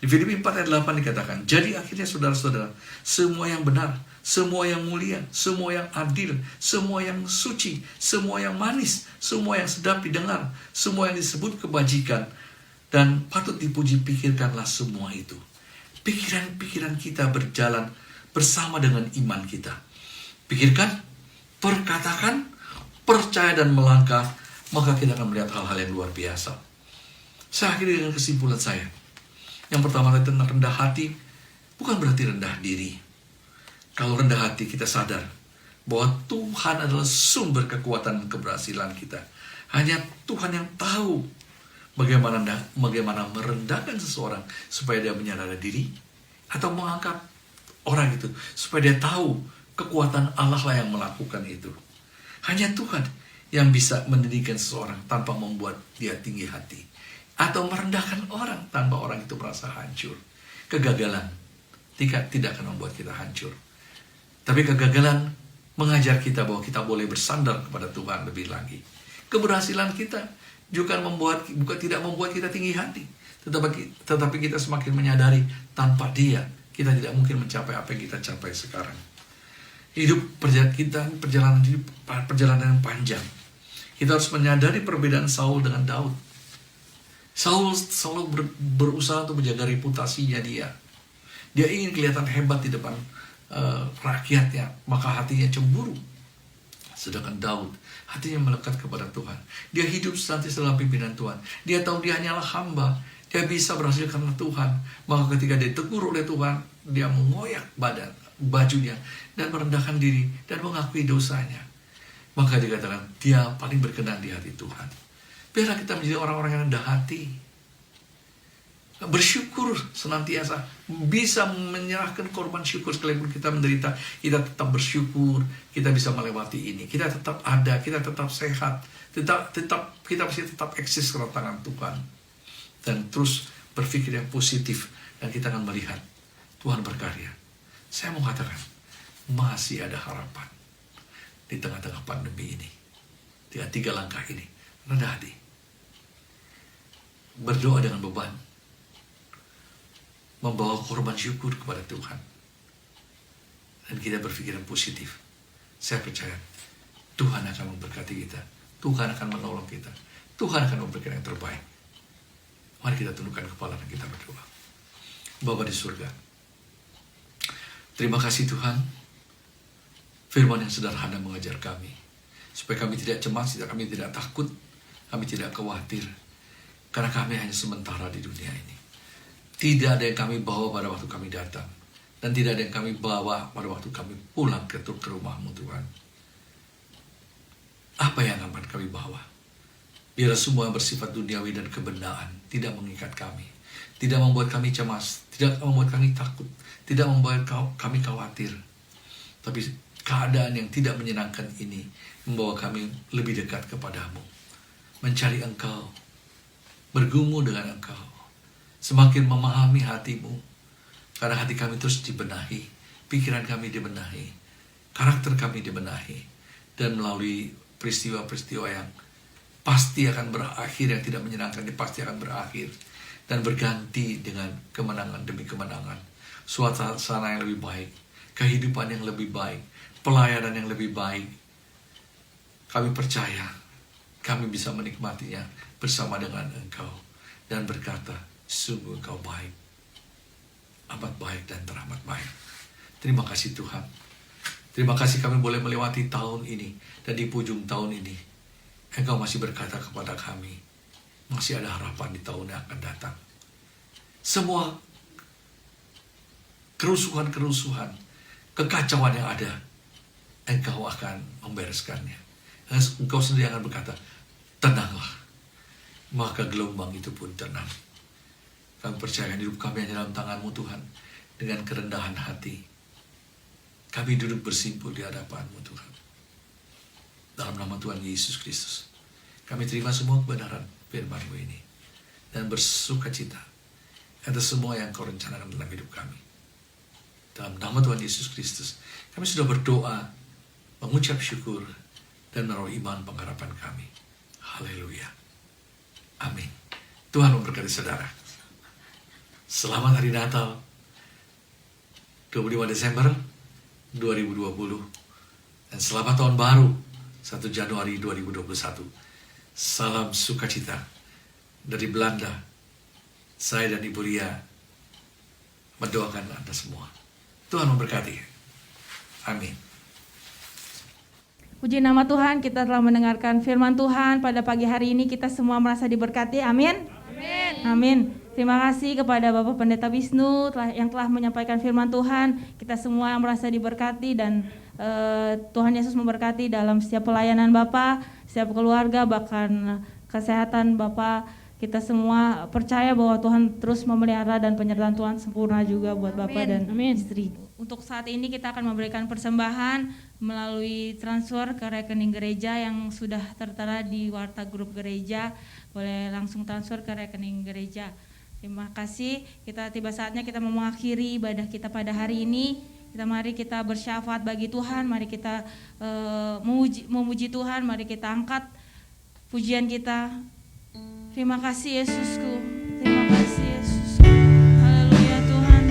Speaker 2: Di Filipi 4 ayat 8 dikatakan, jadi akhirnya saudara-saudara, semua yang benar, semua yang mulia, semua yang adil, semua yang suci, semua yang manis, semua yang sedap didengar, semua yang disebut kebajikan dan patut dipuji, pikirkanlah semua itu. Pikiran-pikiran kita berjalan bersama dengan iman kita. Pikirkan, perkatakan, percaya dan melangkah, maka kita akan melihat hal-hal yang luar biasa. Saya akhiri dengan kesimpulan saya. Yang pertama tentang rendah hati, bukan berarti rendah diri. Kalau rendah hati kita sadar bahwa Tuhan adalah sumber kekuatan dan keberhasilan kita. Hanya Tuhan yang tahu bagaimana merendahkan seseorang supaya dia menyadari diri, atau mengangkat orang itu supaya dia tahu kekuatan Allah lah yang melakukan itu. Hanya Tuhan yang bisa mendidikan seseorang tanpa membuat dia tinggi hati, atau merendahkan orang tanpa orang itu merasa hancur. Kegagalan tidak akan membuat kita hancur, tapi kegagalan mengajar kita bahwa kita boleh bersandar kepada Tuhan lebih lagi. Keberhasilan kita juga tidak membuat kita tinggi hati, tetapi kita semakin menyadari tanpa Dia kita tidak mungkin mencapai apa yang kita capai sekarang. Perjalanan yang panjang. Kita harus menyadari perbedaan Saul dengan Daud. Saul selalu berusaha untuk menjaga reputasinya dia. Dia ingin kelihatan hebat di depan rakyatnya, maka hatinya cemburu. Sedangkan Daud, hatinya melekat kepada Tuhan. Dia hidup senantiasa dalam pimpinan Tuhan. Dia tahu dia hanyalah hamba. Dia bisa berhasil karena Tuhan. Maka ketika dia ditegur oleh Tuhan, dia mengoyak bajunya dan merendahkan diri dan mengakui dosanya. Maka dikatakan dia paling berkenan di hati Tuhan. Biarlah kita menjadi orang-orang yang rendah hati, bersyukur senantiasa, bisa menyerahkan korban syukur sekalipun kita menderita. Kita tetap bersyukur, kita bisa melewati ini, kita tetap ada, kita tetap sehat, kita masih tetap eksis karena tangan Tuhan. Dan terus berpikir yang positif, dan kita akan melihat Tuhan berkarya. Saya mau katakan, masih ada harapan di tengah-tengah pandemi ini. Dengan 3 langkah ini, rendah hati, berdoa dengan beban, membawa korban syukur kepada Tuhan, dan kita berpikir yang positif. Saya percaya Tuhan akan memberkati kita, Tuhan akan menolong kita, Tuhan akan memberikan yang terbaik. Mari kita tundukkan kepala dan kita berdoa. Bapa di surga, terima kasih Tuhan, firman yang sederhana mengajar kami, supaya kami tidak cemas, kami tidak takut, kami tidak khawatir, karena kami hanya sementara di dunia ini. Tidak ada yang kami bawa pada waktu kami datang, dan tidak ada yang kami bawa pada waktu kami pulang ke rumah-Mu Tuhan. Apa yang akan kami bawa? Biarlah semua bersifat duniawi dan kebenaan tidak mengikat kami, tidak membuat kami cemas, tidak membuat kami takut, tidak membuat kami khawatir. Tapi keadaan yang tidak menyenangkan ini membawa kami lebih dekat kepadamu, mencari Engkau, bergumul dengan Engkau, semakin memahami hatimu, karena hati kami terus dibenahi, pikiran kami dibenahi, karakter kami dibenahi, dan melalui peristiwa-peristiwa yang pasti akan berakhir, yang tidak menyenangkan ini pasti akan berakhir, dan berganti dengan kemenangan demi kemenangan, suasana yang lebih baik, kehidupan yang lebih baik, pelayanan yang lebih baik. Kami percaya kami bisa menikmatinya bersama dengan Engkau, dan berkata, sungguh Engkau baik, amat baik dan teramat baik. Terima kasih Tuhan. Terima kasih kami boleh melewati tahun ini, dan di ujung tahun ini Engkau masih berkata kepada kami, masih ada harapan di tahun yang akan datang. Semua kerusuhan-kerusuhan, kekacauan yang ada, Engkau akan membereskannya. Engkau sendiri akan berkata, tenanglah. Maka gelombang itu pun tenang. Kami percaya hidup kami hanya dalam tangan-Mu Tuhan. Dengan kerendahan hati, kami duduk bersimpul di hadapan-Mu Tuhan. Dalam nama Tuhan Yesus Kristus, kami terima semua kebenaran firman-Mu ini, dan bersuka cita atas semua yang Kau rencanakan dalam hidup kami. Dalam nama Tuhan Yesus Kristus, kami sudah berdoa, mengucap syukur, dan menaruh iman pengharapan kami. Haleluya. Amin. Tuhan memberkati saudara. Selamat Hari Natal 25 Desember 2020, dan selamat Tahun Baru 1 Januari 2021. Salam sukacita dari Belanda. Saya dan Ibu Ria mendoakan Anda semua. Tuhan memberkati. Amin.
Speaker 1: Puji nama Tuhan, kita telah mendengarkan firman Tuhan pada pagi hari ini. Kita semua merasa diberkati. Amin. Amin. Amin. Terima kasih kepada Bapak Pendeta Wisnu yang telah menyampaikan firman Tuhan. Kita semua merasa diberkati, dan Tuhan Yesus memberkati dalam setiap pelayanan Bapak, setiap keluarga, bahkan kesehatan Bapak. kita semua percaya bahwa Tuhan terus memelihara dan penyertaan Tuhan sempurna juga buat Bapak dan istri. Untuk saat ini kita akan memberikan persembahan melalui transfer ke rekening gereja yang sudah tertera di Warta Grup Gereja. Boleh langsung transfer ke rekening gereja. Terima kasih. Tiba saatnya kita mengakhiri ibadah kita pada hari ini. Mari kita bersyafaat bagi Tuhan. Mari kita memuji Tuhan. Mari kita angkat pujian kita. Terima kasih Yesusku. Terima kasih Yesusku. Haleluya Tuhan.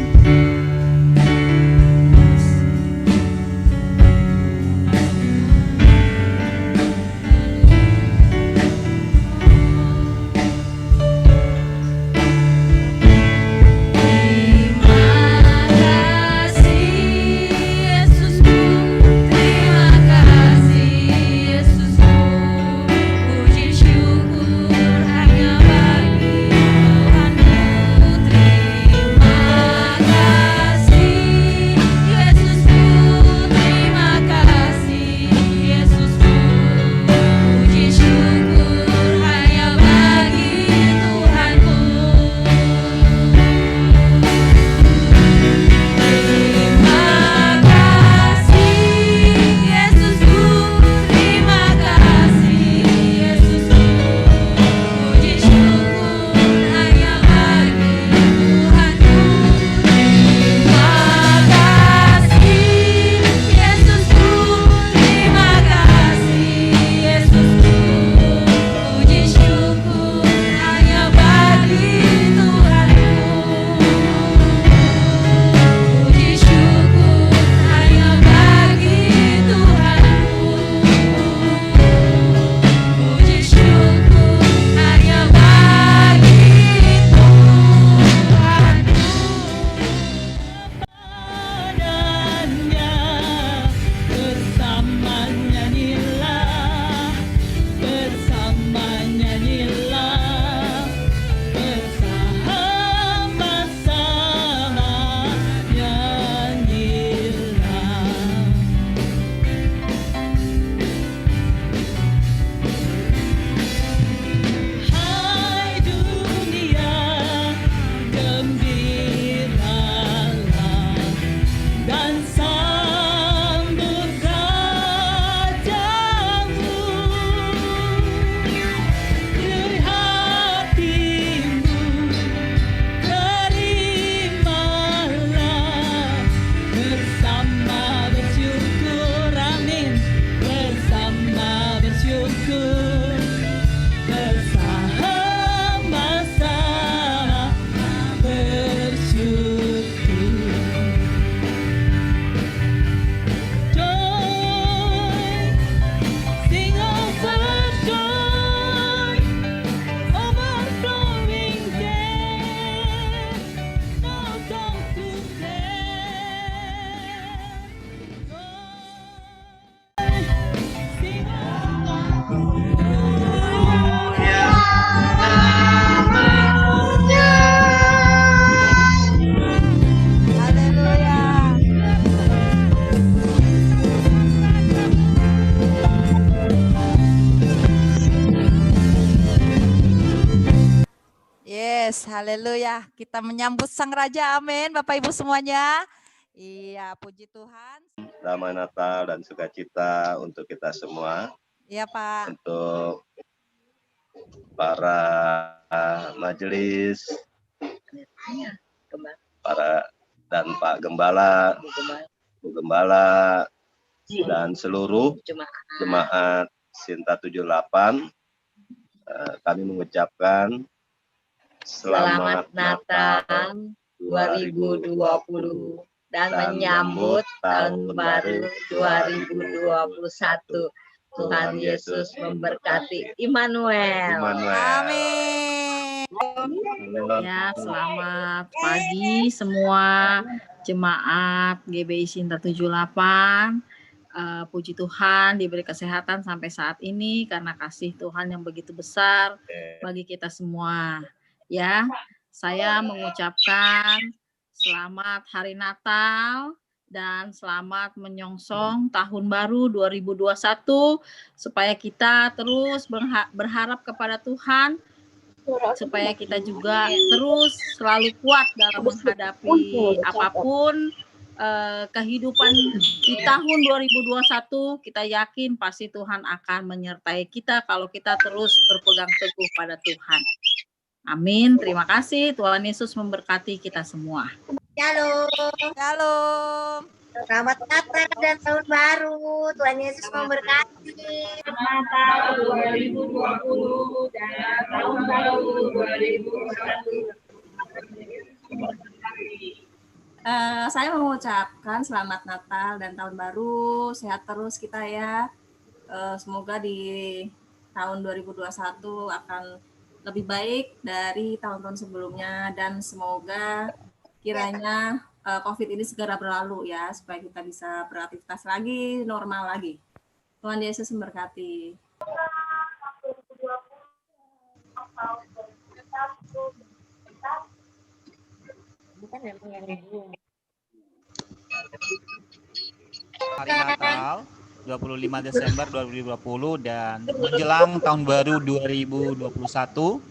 Speaker 3: Yes, haleluya. Kita menyambut Sang Raja, amin. Bapak Ibu semuanya. Iya, puji Tuhan.
Speaker 4: Damai Natal dan sukacita untuk kita semua.
Speaker 3: Iya, Pak.
Speaker 4: Untuk para majelis, para dan Pak Gembala, Bu Gembala, dan seluruh jemaat Sinta 78. Kami mengucapkan Selamat Natal 2020 dan menyambut Tahun Baru 2021. Tuhan Yesus memberkati. Immanuel.
Speaker 3: Amin.
Speaker 5: Ya, selamat pagi semua jemaat GBI Sinta 78. Puji Tuhan diberi kesehatan sampai saat ini karena kasih Tuhan yang begitu besar bagi kita semua. Ya, saya mengucapkan selamat Hari Natal dan selamat menyongsong Tahun Baru 2021 supaya kita terus berharap kepada Tuhan supaya kita juga terus selalu kuat dalam menghadapi apapun kehidupan di tahun 2021. Kita yakin pasti Tuhan akan menyertai kita kalau kita terus berpegang teguh pada Tuhan. Amin. Terima kasih. Tuhan Yesus memberkati kita semua.
Speaker 6: Shalom.
Speaker 3: Shalom.
Speaker 6: Selamat Natal dan Tahun Baru. Tuhan Yesus memberkati.
Speaker 5: Selamat tahun 2020 dan tahun baru 2021.
Speaker 7: Saya mengucapkan selamat Natal dan Tahun Baru, sehat terus kita ya. Semoga di tahun 2021 akan lebih baik dari tahun-tahun sebelumnya, dan semoga kiranya COVID ini segera berlalu ya, supaya kita bisa beraktivitas lagi, normal lagi. Tuhan Yesus memberkati.
Speaker 8: Hari Natal 25 Desember 2020 dan menjelang tahun baru 2021.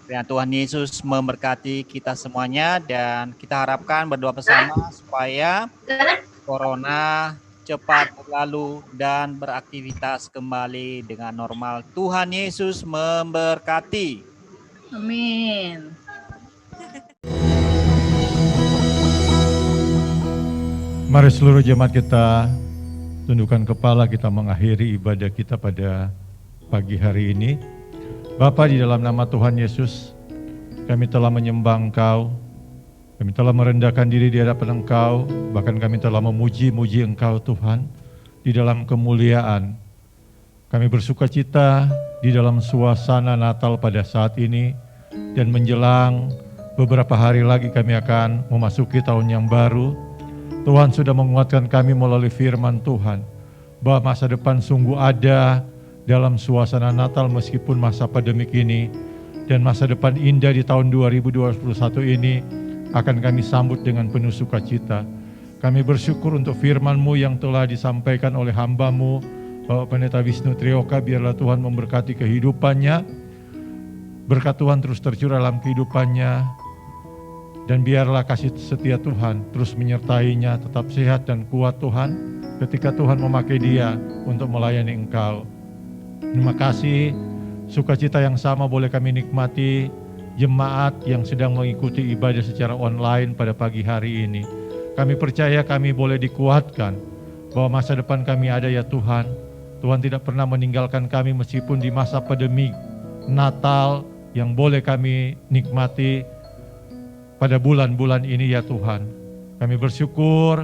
Speaker 8: Dan Tuhan Yesus memberkati kita semuanya, dan kita harapkan berdoa bersama supaya corona cepat berlalu dan beraktivitas kembali dengan normal. Tuhan Yesus memberkati.
Speaker 5: Amin.
Speaker 9: Mari seluruh jemaat kita tundukkan kepala, kita mengakhiri ibadah kita pada pagi hari ini. Bapa, di dalam nama Tuhan Yesus, kami telah menyembah Engkau, kami telah merendahkan diri di hadapan Engkau, bahkan kami telah memuji-muji Engkau Tuhan di dalam kemuliaan. Kami bersuka cita di dalam suasana Natal pada saat ini, dan menjelang beberapa hari lagi kami akan memasuki tahun yang baru. Tuhan sudah menguatkan kami melalui firman Tuhan, bahwa masa depan sungguh ada dalam suasana Natal meskipun masa pandemik ini, dan masa depan indah di tahun 2021 ini akan kami sambut dengan penuh sukacita. Kami bersyukur untuk firman-Mu yang telah disampaikan oleh hamba-Mu, Bapak Pendeta Wisnu Trioka. Biarlah Tuhan memberkati kehidupannya, berkat Tuhan terus tercurah dalam kehidupannya, dan biarlah kasih setia Tuhan terus menyertainya, tetap sehat dan kuat Tuhan, ketika Tuhan memakai dia untuk melayani Engkau. Terima kasih, sukacita yang sama boleh kami nikmati jemaat yang sedang mengikuti ibadah secara online pada pagi hari ini. Kami percaya kami boleh dikuatkan bahwa masa depan kami ada ya Tuhan. Tuhan tidak pernah meninggalkan kami meskipun di masa pandemi Natal yang boleh kami nikmati pada bulan-bulan ini ya Tuhan. Kami bersyukur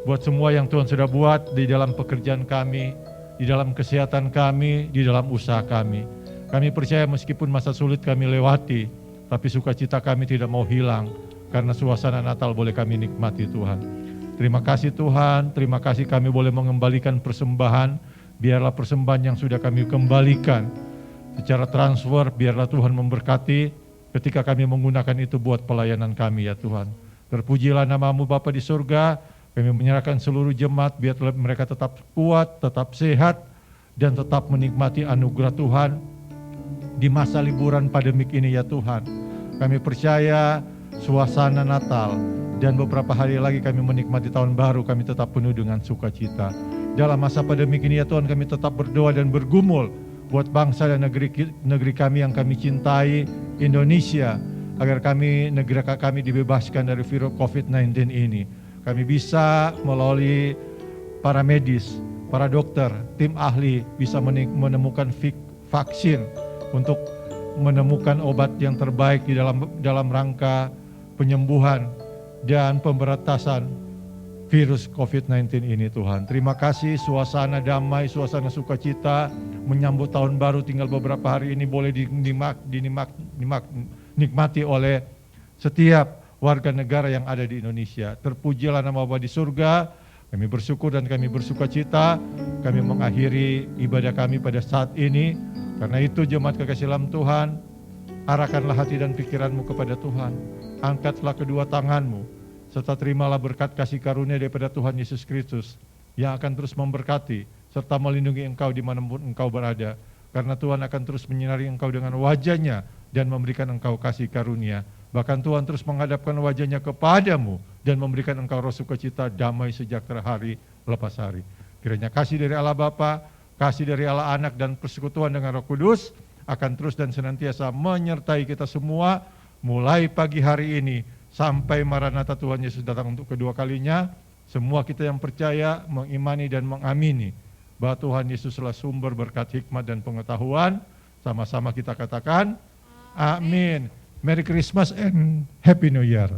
Speaker 9: buat semua yang Tuhan sudah buat di dalam pekerjaan kami, di dalam kesehatan kami, di dalam usaha kami. Kami percaya meskipun masa sulit kami lewati, tapi sukacita kami tidak mau hilang, karena suasana Natal boleh kami nikmati Tuhan. Terima kasih Tuhan, terima kasih kami boleh mengembalikan persembahan. Biarlah persembahan yang sudah kami kembalikan secara transfer, biarlah Tuhan memberkati ketika kami menggunakan itu buat pelayanan kami ya Tuhan. Terpujilah nama-Mu Bapa di surga. Kami menyerahkan seluruh jemaat, biar mereka tetap kuat, tetap sehat, dan tetap menikmati anugerah Tuhan di masa liburan pandemik ini ya Tuhan. Kami percaya suasana Natal dan beberapa hari lagi kami menikmati tahun baru, kami tetap penuh dengan sukacita. Dalam masa pandemik ini ya Tuhan, kami tetap berdoa dan bergumul buat bangsa dan negeri kami yang kami cintai, Indonesia, agar negeri kami dibebaskan dari virus COVID-19 ini. Kami bisa melalui para medis, para dokter, tim ahli bisa menemukan vaksin untuk menemukan obat yang terbaik di dalam rangka penyembuhan dan pemberantasan virus COVID-19 ini Tuhan. Terima kasih, suasana damai, suasana sukacita menyambut tahun baru tinggal beberapa hari ini boleh dinikmati oleh setiap warga negara yang ada di Indonesia. Terpujilah nama Bapa di surga. Kami bersyukur dan kami bersukacita. Kami mengakhiri ibadah kami pada saat ini. Karena itu jemaat kekasih dalam Tuhan, arahkanlah hati dan pikiranmu kepada Tuhan. Angkatlah kedua tanganmu, serta terimalah berkat kasih karunia daripada Tuhan Yesus Kristus yang akan terus memberkati serta melindungi engkau dimanapun engkau berada, karena Tuhan akan terus menyinari engkau dengan wajah-Nya dan memberikan engkau kasih karunia. Bahkan Tuhan terus menghadapkan wajah-Nya kepadamu dan memberikan engkau roh sukacita, damai sejahtera hari lepas hari. Kiranya kasih dari Allah Bapa, kasih dari Allah Anak, dan persekutuan dengan Roh Kudus akan terus dan senantiasa menyertai kita semua mulai pagi hari ini sampai Maranatha Tuhan Yesus datang untuk kedua kalinya. Semua kita yang percaya, mengimani dan mengamini bahwa Tuhan Yesuslah sumber berkat hikmat dan pengetahuan. Sama-sama kita katakan, amin. Merry Christmas and Happy New Year.